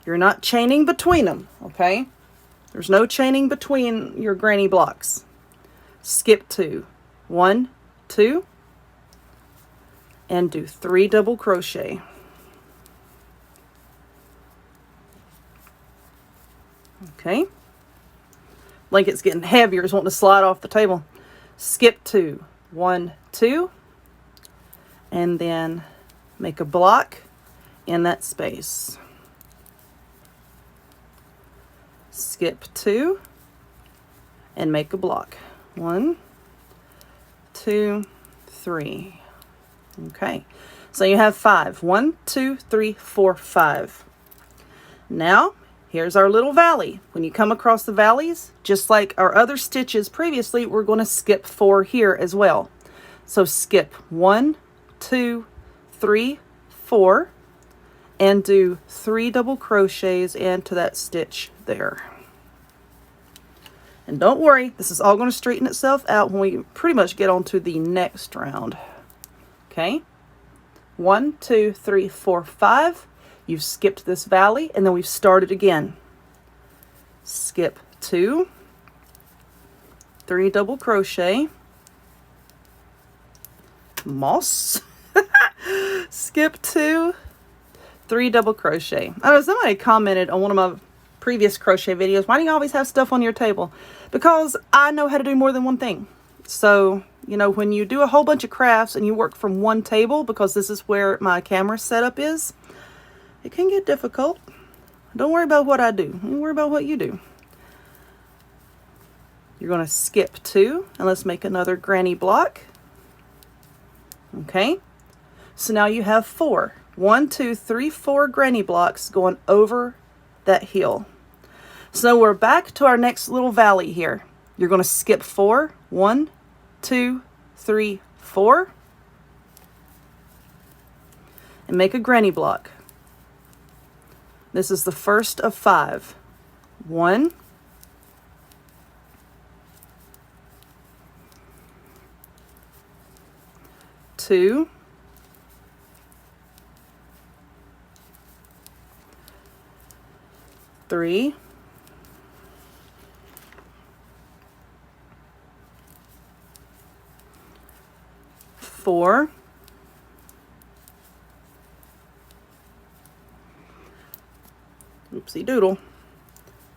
You're not chaining between them, okay? There's no chaining between your granny blocks. Skip 2. 1, 2, and do 3 double crochet. Okay. Blanket's getting heavier. It's wanting to slide off the table. Skip 2. 1, 2, and then make a block in that space. Skip 2 and make a block. 1, 2, 3. Okay, so you have 5. 1, 2, 3, 4, 5. Now here's our little valley. When you come across the valleys, just like our other stitches previously, we're going to skip 4 here as well. So skip 1, 2, 3, 4, and do 3 double crochets into that stitch there. And don't worry, this is all going to straighten itself out when we pretty much get on to the next round. Okay, 1, 2, 3, 4, 5. You've skipped this valley, and then we've started again. Skip 2, 3 double crochet, moss, skip 2, 3 double crochet. I know somebody commented on one of my previous crochet videos, why do you always have stuff on your table? Because I know how to do more than one thing. So, you know, when you do a whole bunch of crafts and you work from one table, because this is where my camera setup is, it can get difficult. Don't worry about what I do. Don't worry about what you do. You're going to skip 2, and let's make another granny block. Okay, so now you have 4. 1, 2, 3, 4 granny blocks going over that hill. So we're back to our next little valley here. You're going to skip 4. 1, 2, 3, 4, and make a granny block. This is the first of 5. 1, 2, 3, 4,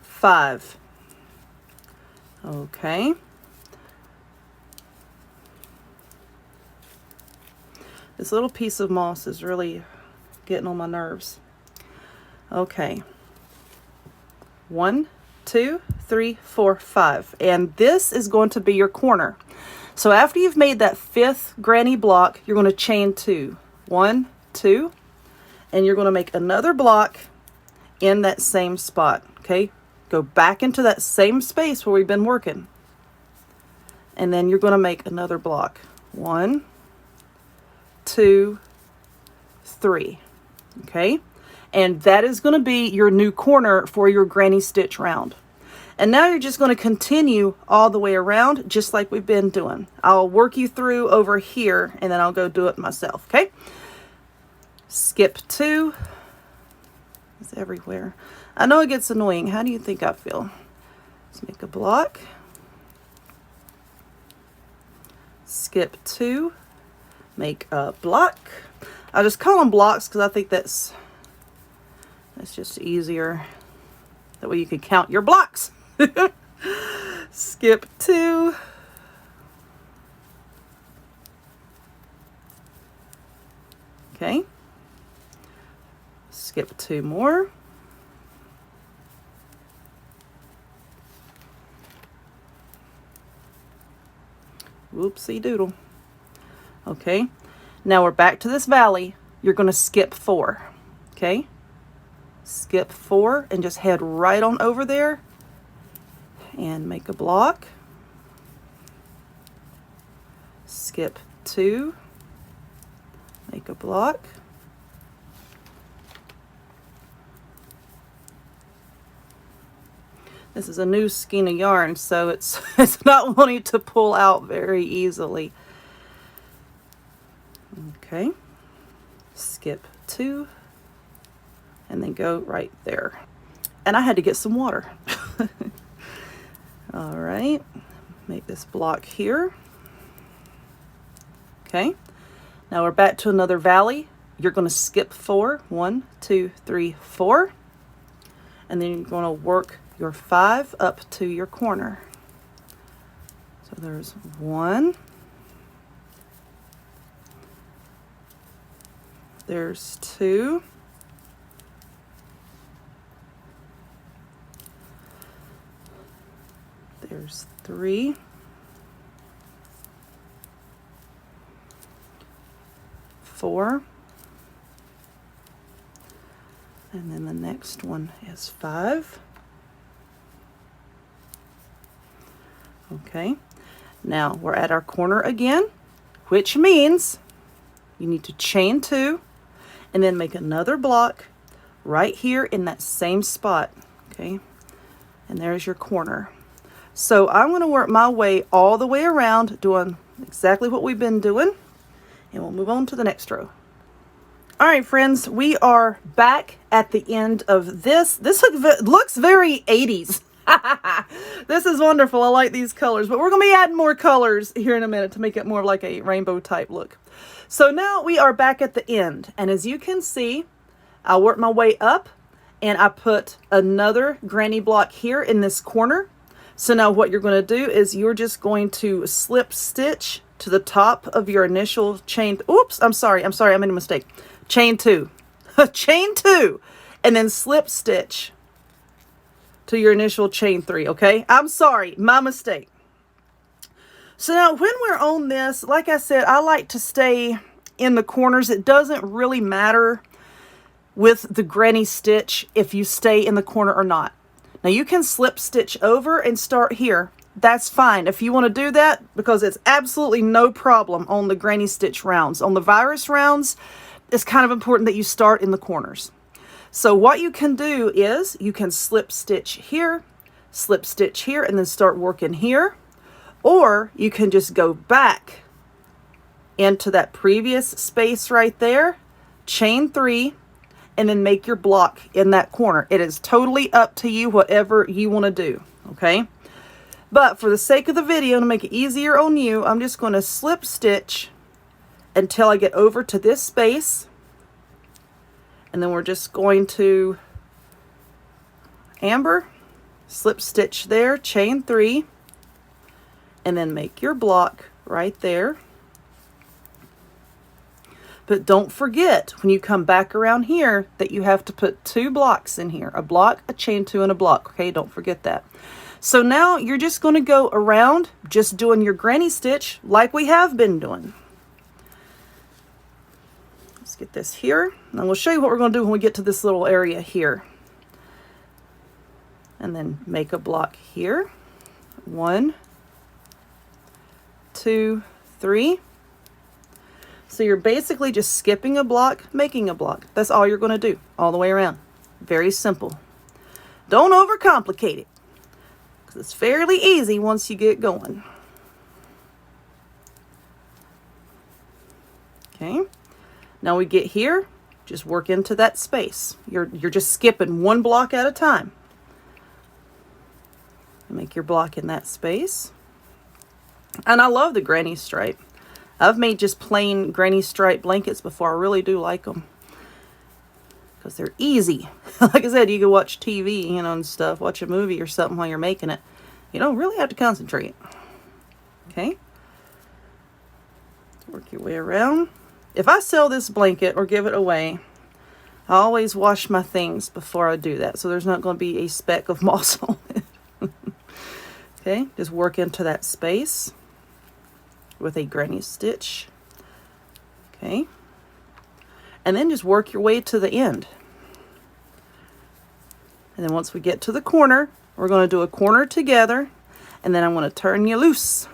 5. Okay. This little piece of moss is really getting on my nerves. Okay. 1, 2, 3, 4, 5. And this is going to be your corner. So after you've made that 5th granny block, you're going to chain 2. 1, 2, and you're going to make another block in that same spot. Okay, go back into that same space where we've been working, and then you're going to make another block. 1, 2, 3. Okay, and that is going to be your new corner for your granny stitch round. And now you're just going to continue all the way around just like we've been doing. I'll work you through over here and then I'll go do it myself. Okay, skip 2. It's everywhere. I know it gets annoying. How do you think I feel? Let's make a block, skip 2, make a block. I just call them blocks because I think that's just easier. That way you can count your blocks. Skip 2. Okay. Skip 2 more. Whoopsie doodle. Okay. Now we're back to this valley. You're going to skip 4. Okay. Skip 4 and just head right on over there and make a block. Skip 2. Make a block. This is a new skein of yarn, so it's not wanting to pull out very easily. Okay, skip 2 and then go right there. And I had to get some water. All right, make this block here. Okay, now we're back to another valley. You're going to skip 4. 1, 2, 3, 4. And then you're going to work your 5 up to your corner. So there's 1. There's 2. There's 3. 4. And then the next one is 5. Okay, now we're at our corner again, which means you need to chain 2 and then make another block right here in that same spot. Okay, and there's your corner. So I'm going to work my way all the way around doing exactly what we've been doing, and we'll move on to the next row. All right, friends, we are back at the end of this. This looks very 80s. This is wonderful. I like these colors, but we're going to be adding more colors here in a minute to make it more like a rainbow type look. So now we are back at the end, and as you can see, I work my way up and I put another granny block here in this corner. So now what you're going to do is you're just going to slip stitch to the top of your initial chain. Oops, I'm sorry, I made a mistake. Chain 2. Chain 2, and then slip stitch to your initial chain 3. Okay, I'm sorry, my mistake. So now when we're on this, like I said, I like to stay in the corners. It doesn't really matter with the granny stitch if you stay in the corner or not. Now you can slip stitch over and start here. That's fine if you want to do that, because it's absolutely no problem on the granny stitch rounds. On the virus rounds, it's kind of important that you start in the corners. So what you can do is you can slip stitch here, and then start working here. Or you can just go back into that previous space right there, chain 3, and then make your block in that corner. It is totally up to you, whatever you want to do, okay? But for the sake of the video, to make it easier on you, I'm just going to slip stitch until I get over to this space. And then we're just going to amber, slip stitch there, chain 3, and then make your block right there. But don't forget, when you come back around here, that you have to put 2 blocks in here. A block, a chain 2, and a block. Okay, don't forget that. So now you're just going to go around just doing your granny stitch like we have been doing. Let's get this here, and we'll show you what we're going to do when we get to this little area here. And then make a block here. 1, 2, 3. So you're basically just skipping a block, making a block. That's all you're going to do all the way around. Very simple. Don't overcomplicate it, because it's fairly easy once you get going. Okay, now we get here, just work into that space. You're just skipping one block at a time. Make your block in that space. And I love the granny stripe. I've made just plain granny stripe blankets before. I really do like them, because they're easy. Like I said, you can watch TV, you know, and stuff, watch a movie or something while you're making it. You don't really have to concentrate. Okay, work your way around. If I sell this blanket or give it away, I always wash my things before I do that, so there's not going to be a speck of moss on it. Okay, just work into that space with a granny stitch. Okay, and then just work your way to the end. And then once we get to the corner, we're going to do a corner together, and then I'm going to turn you loose.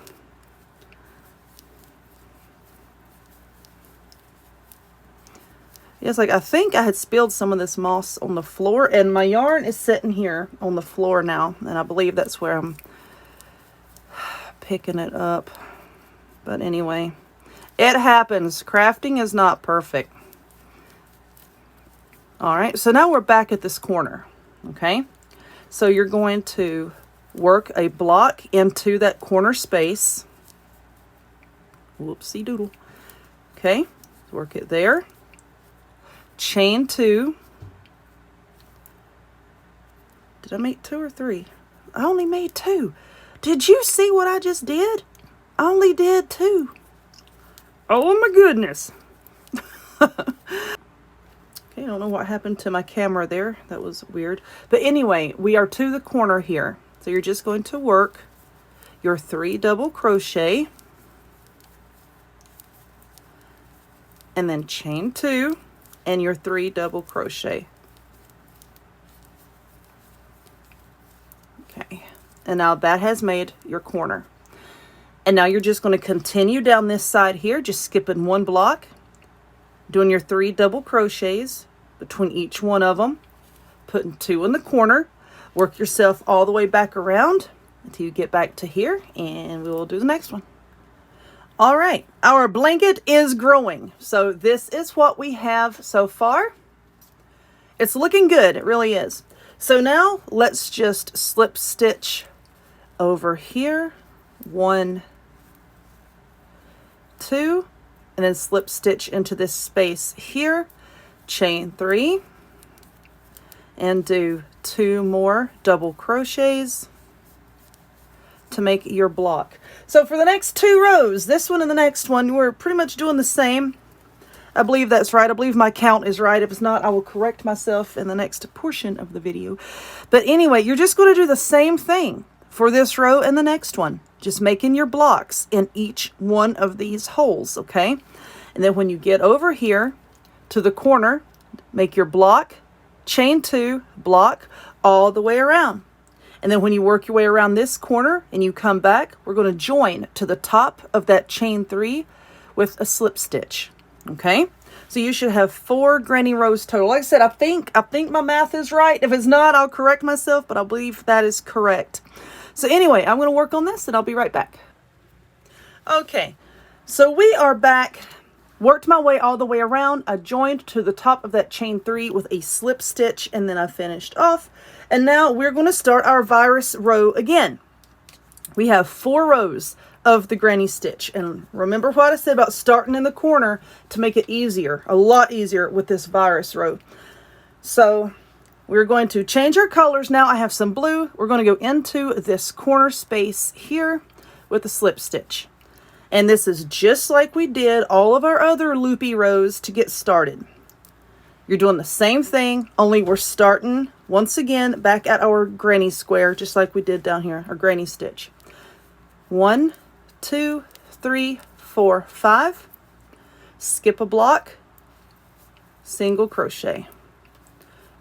Yes, like I think I had spilled some of this moss on the floor, and my yarn is sitting here on the floor now, and I believe that's where I'm picking it up. But anyway, it happens. Crafting is not perfect. All right, so now we're back at this corner. Okay, so you're going to work a block into that corner space. Whoopsie doodle. Okay, work it there. Chain 2. Did I make 2 or 3? I only made 2. Did you see what I just did? I only did 2. Oh my goodness. Okay, I don't know what happened to my camera there. That was weird. But anyway, we are to the corner here. So you're just going to work your 3 double crochet. And then chain 2. And your 3 double crochet. Okay, and now that has made your corner. And now you're just going to continue down this side here, just skipping one block, doing your 3 double crochets between each one of them, putting 2 in the corner, work yourself all the way back around until you get back to here, and we will do the next one. All right, our blanket is growing. So this is what we have so far. It's looking good, it really is. So now let's just slip stitch over here. 1, 2, and then slip stitch into this space here. Chain 3, and do 2 more double crochets to make your block. So for the next 2 rows, this one and the next one, we're pretty much doing the same. I believe that's right. I believe my count is right. If it's not, I will correct myself in the next portion of the video. But anyway, you're just going to do the same thing for this row and the next one. Just making your blocks in each one of these holes, okay? And then when you get over here to the corner, make your block, chain 2, block all the way around. And then when you work your way around this corner and you come back, we're going to join to the top of that chain 3 with a slip stitch. Okay, so you should have 4 granny rows total. Like I said, I think my math is right. If it's not, I'll correct myself, but I believe that is correct. So anyway, I'm going to work on this and I'll be right back. Okay, so we are back. Worked my way all the way around. I joined to the top of that chain 3 with a slip stitch, and then I finished off. And now we're going to start our virus row again. We have 4 rows of the granny stitch. And remember what I said about starting in the corner to make it easier, a lot easier with this virus row. So we're going to change our colors now. I have some blue. We're going to go into this corner space here with a slip stitch. And this is just like we did all of our other loopy rows to get started. You're doing the same thing, only we're starting once again back at our granny square, just like we did down here, our granny stitch. 1, 2, 3, 4, 5. Skip a block, single crochet.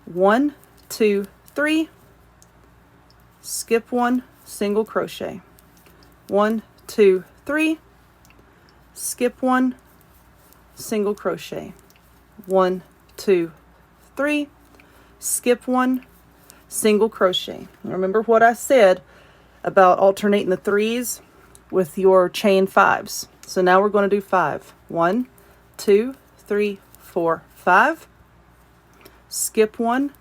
1, 2, 3. Skip 1, single crochet. 1, 2, 3. Skip 1, single crochet. 1, 2, 3, skip 1, single crochet. Remember what I said about alternating the 3s with your chain 5s. So now we're going to do 5. 1, 2, 3, 4, 5, skip 1,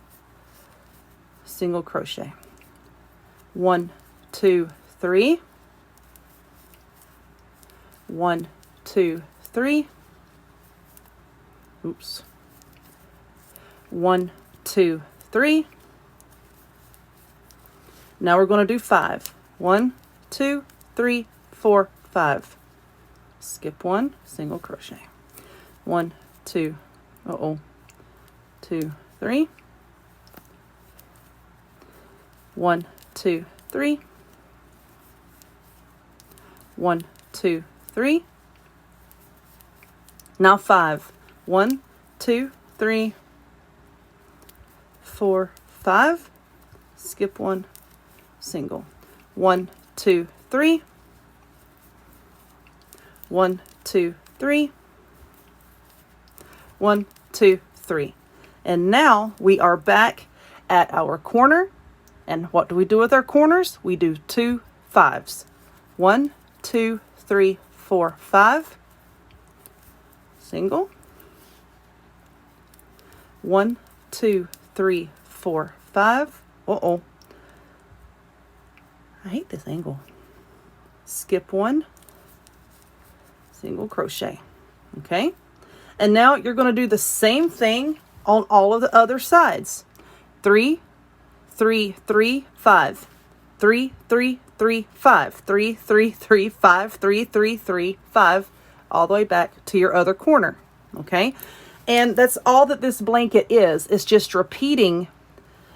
single crochet. 1, 2, 3, 1, 2, 3, oops, 1, 2, 3. Now we're going to do 5. 1, 2, 3, 4, 5. Skip 1, single crochet. 1, 2, 2, 3. 1, 2, 3. 1, 2, 3. Now 5. 1, 2, 3, 4, 5. Skip 1, single. 1, 2, 3. 1, 2, 3. 1, 2, 3. And now we are back at our corner. And what do we do with our corners? We do 2 5s. 1, 2, 3, 4, 5. Single. 1, 2, 3, 4, 5. I hate this angle. Skip 1, single crochet. Okay. And now you're going to do the same thing on all of the other sides. 3, 3, 3, 5. 3, 3, 3, 5. 3, 3, 3, 5. 3, 3, 3, 5. All the way back to your other corner. Okay. And that's all that this blanket is. It's just repeating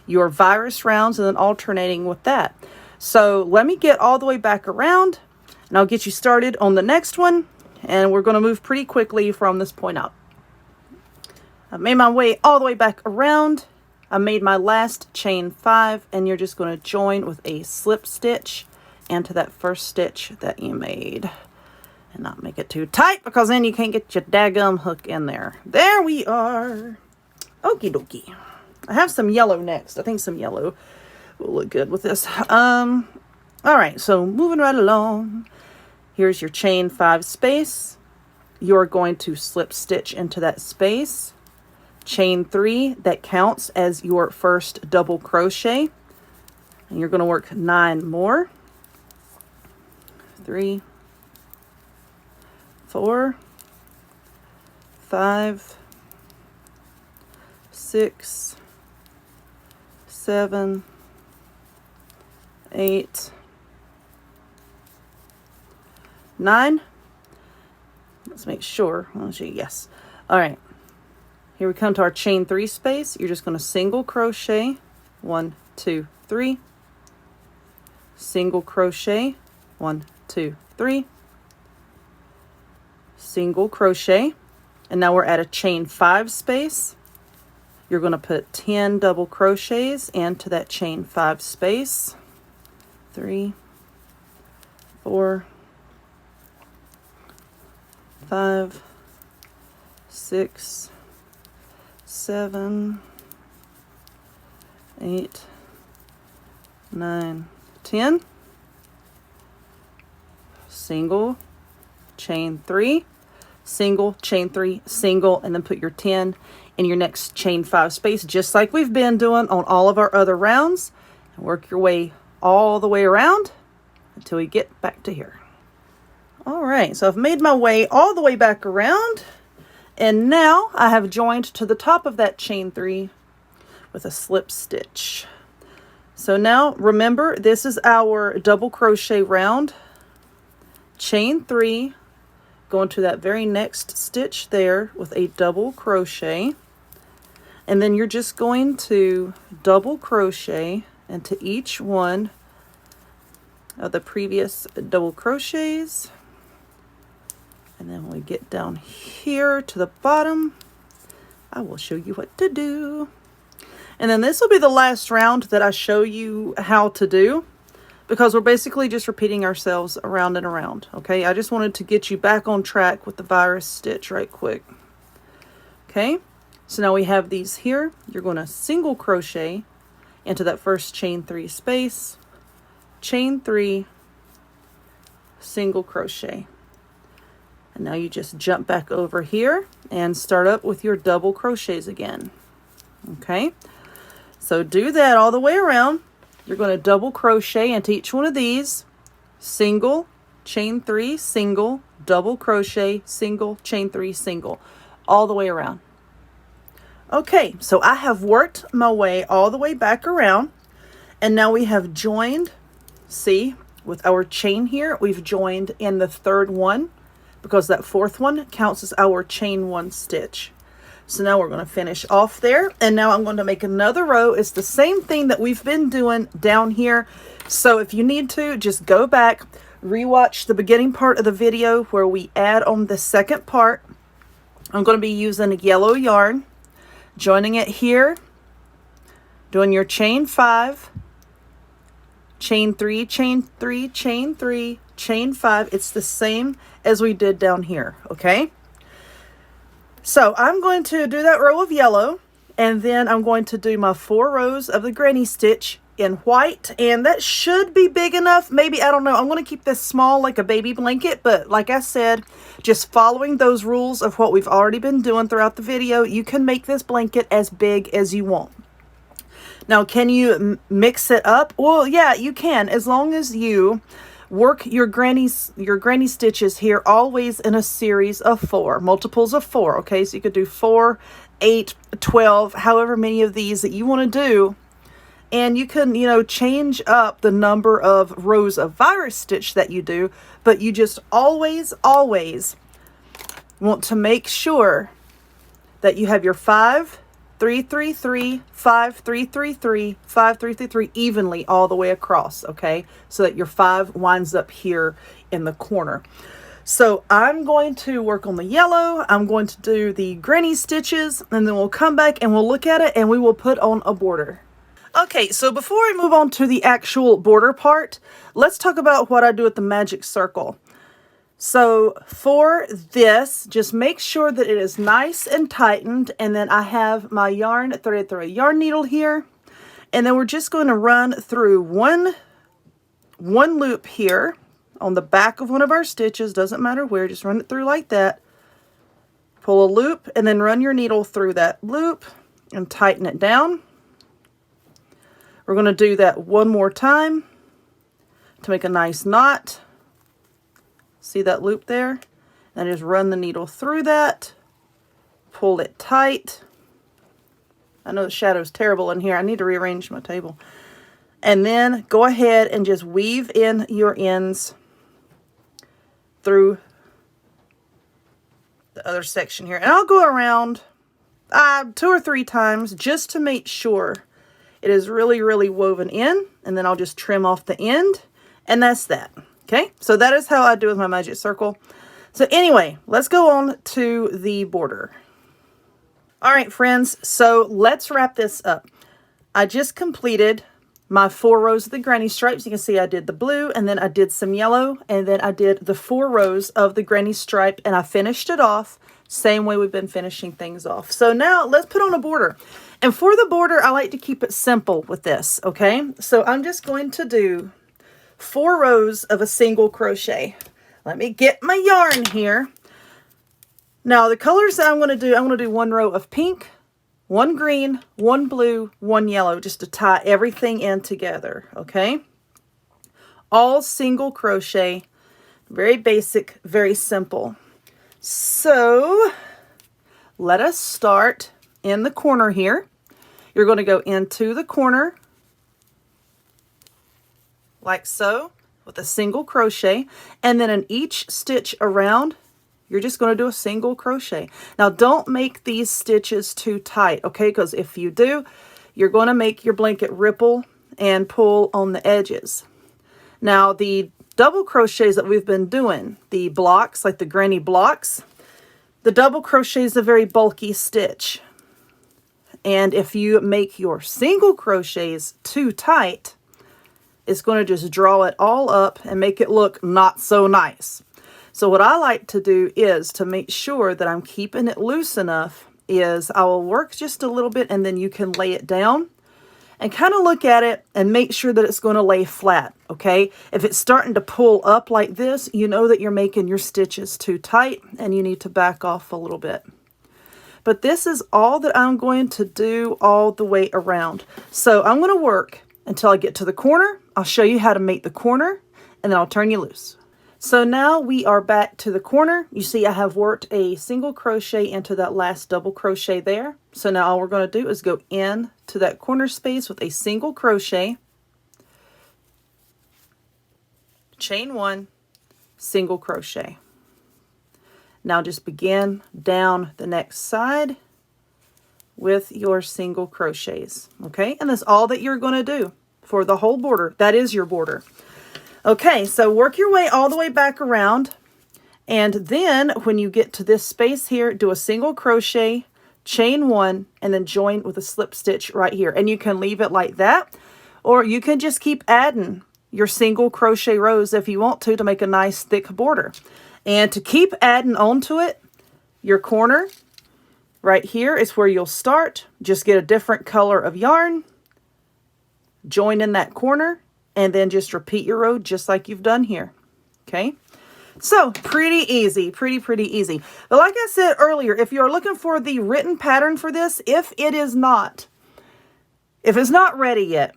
your virus rounds and then alternating with that. So let me get all the way back around and I'll get you started on the next one. And we're going to move pretty quickly from this point out. I made my way all the way back around. I made my last chain 5 and you're just going to join with a slip stitch into that first stitch that you made. And not make it too tight because then you can't get your daggum hook in there. There we are. Okie dokie. I have some yellow next. I think some yellow will look good with this. All right, so moving right along. Here's your chain 5 space. You're going to slip stitch into that space. Chain 3, that counts as your first double crochet. And you're going to work 9 more. 3, 4, 5, 6, 7, 8, 9. Let's make sure. I'll show you. Yes. All right. Here we come to our chain 3 space. You're just going to single crochet. 1, 2, 3. Single crochet. 1, 2, 3. Single crochet. And now we're at a chain 5 space. You're going to put 10 double crochets into that chain 5 space. 3, 4, 5, 6, 7, 8, 9, 10. Single, chain 3, single, chain 3, single, and then put your 10 in your next chain 5 space, just like we've been doing on all of our other rounds. And work your way all the way around until we get back to here. All right, so I've made my way all the way back around, and now I have joined to the top of that chain 3 with a slip stitch. So now remember, this is our double crochet round. Chain 3, go into that very next stitch there with a double crochet, and then you're just going to double crochet into each one of the previous double crochets. And then when we get down here to the bottom, I will show you what to do. And then this will be the last round that I show you how to do. because we're basically just repeating ourselves around and around. Okay, I just wanted to get you back on track with the virus stitch right quick. Okay, so now we have these here. You're going to single crochet into that first chain 3 space, chain 3, single crochet. And now you just jump back over here and start up with your double crochets again. Okay, so do that all the way around. You're going to double crochet into each one of these, single, chain 3, single, double crochet, single, chain 3, single, all the way around. Okay, so I have worked my way all the way back around, and now we have joined, see, with our chain here, we've joined in the 3rd one, because that 4th one counts as our chain 1 stitch. So now we're going to finish off there, and now I'm going to make another row. It's the same thing that we've been doing down here. So if you need to, just go back, rewatch the beginning part of the video where we add on the second part. I'm going to be using yellow yarn, joining it here, doing your chain 5, chain 3, chain 3, chain 3, chain 5. It's the same as we did down here, okay? So I'm going to do that row of yellow, and then I'm going to do my 4 rows of the granny stitch in white, and that should be big enough. Maybe, I don't know, I'm going to keep this small like a baby blanket, but like I said, just following those rules of what we've already been doing throughout the video, you can make this blanket as big as you want. Now, can you mix it up? Well, yeah, you can, as long as you work your granny stitches here always in a series of 4, multiples of 4. Okay, so you could do 4, 8, 12, however many of these that you want to do, and you can, you know, change up the number of rows of virus stitch that you do, but you just always want to make sure that you have your 5, 3, 3, 3, 5, 3, 3, 3, 5, 3, 3, 3 evenly all the way across, okay? So that your 5 winds up here in the corner. So I'm going to work on the yellow. I'm going to do the granny stitches, and then we'll come back and we'll look at it and we will put on a border. Okay, so before I move on to the actual border part, let's talk about what I do with the magic circle. So for this, just make sure that it is nice and tightened, and then I have my yarn threaded through a yarn needle here, and then we're just going to run through one loop here on the back of one of our stitches, doesn't matter where, just run it through like that, pull a loop, and then run your needle through that loop and tighten it down. We're going to do that one more time to make a nice knot. See that loop there? And just run the needle through that, pull it tight. I know the shadow's terrible in here. I need to rearrange my table. And then go ahead and just weave in your ends through the other section here. And I'll go around 2 or 3 times just to make sure it is really woven in. And then I'll just trim off the end. And that's that. Okay, so that is how I do with my magic circle. So anyway, let's go on to the border. All right, friends, so let's wrap this up. I just completed my 4 rows of the granny stripes. You can see I did the blue, and then I did some yellow, and then I did the 4 rows of the granny stripe, and I finished it off same way we've been finishing things off. So now let's put on a border. And for the border, I like to keep it simple with this, okay? So I'm just going to do 4 rows of a single crochet. Let me get my yarn here. Now the colors that I'm going to do 1 row of pink, 1 green, 1 blue, 1 yellow, just to tie everything in together, okay? All single crochet, very basic, very simple. So let us start in the corner here. You're going to go into the corner like so, with a single crochet, and then in each stitch around, you're just going to do a single crochet. Now, don't make these stitches too tight, okay? Because if you do, you're going to make your blanket ripple and pull on the edges. Now, the double crochets that we've been doing, the blocks, like the granny blocks, the double crochet is a very bulky stitch. And if you make your single crochets too tight, it's going to just draw it all up and make it look not so nice. So what I like to do is to make sure that I'm keeping it loose enough is I will work just a little bit and then you can lay it down and kind of look at it and make sure that it's going to lay flat, okay? If it's starting to pull up like this, you know that you're making your stitches too tight and you need to back off a little bit. But this is all that I'm going to do all the way around. So I'm going to work until I get to the corner. I'll show you how to make the corner and then I'll turn you loose. So now we are back to the corner. You see I have worked a single crochet into that last double crochet there. So now all we're going to do is go in to that corner space with a single crochet, chain 1, single crochet. Now just begin down the next side with your single crochets, okay? And that's all that you're going to do for the whole border. That is your border. Okay, so work your way all the way back around, and then when you get to this space here, do a single crochet, chain 1, and then join with a slip stitch right here. And you can leave it like that, or you can just keep adding your single crochet rows if you want to make a nice thick border. And to keep adding onto it, your corner right here is where you'll start. Just get a different color of yarn, join in that corner, and then just repeat your row just like you've done here. Okay, so pretty easy, pretty easy. But like I said earlier, if you're looking for the written pattern for this, if it's not ready yet,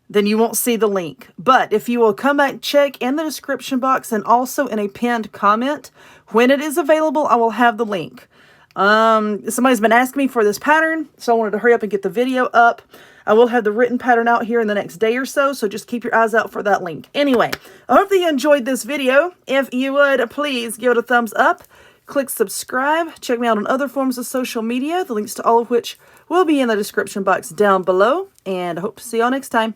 then you won't see the link. But if you will come back, check in the description box and also in a pinned comment, when it is available, I will have the link. Somebody's been asking me for this pattern, so I wanted to hurry up and get the video up. I will have the written pattern out here in the next day or so, so just keep your eyes out for that link. Anyway, I hope that you enjoyed this video. If you would, please give it a thumbs up, click subscribe, check me out on other forms of social media, the links to all of which will be in the description box down below, and I hope to see y'all next time.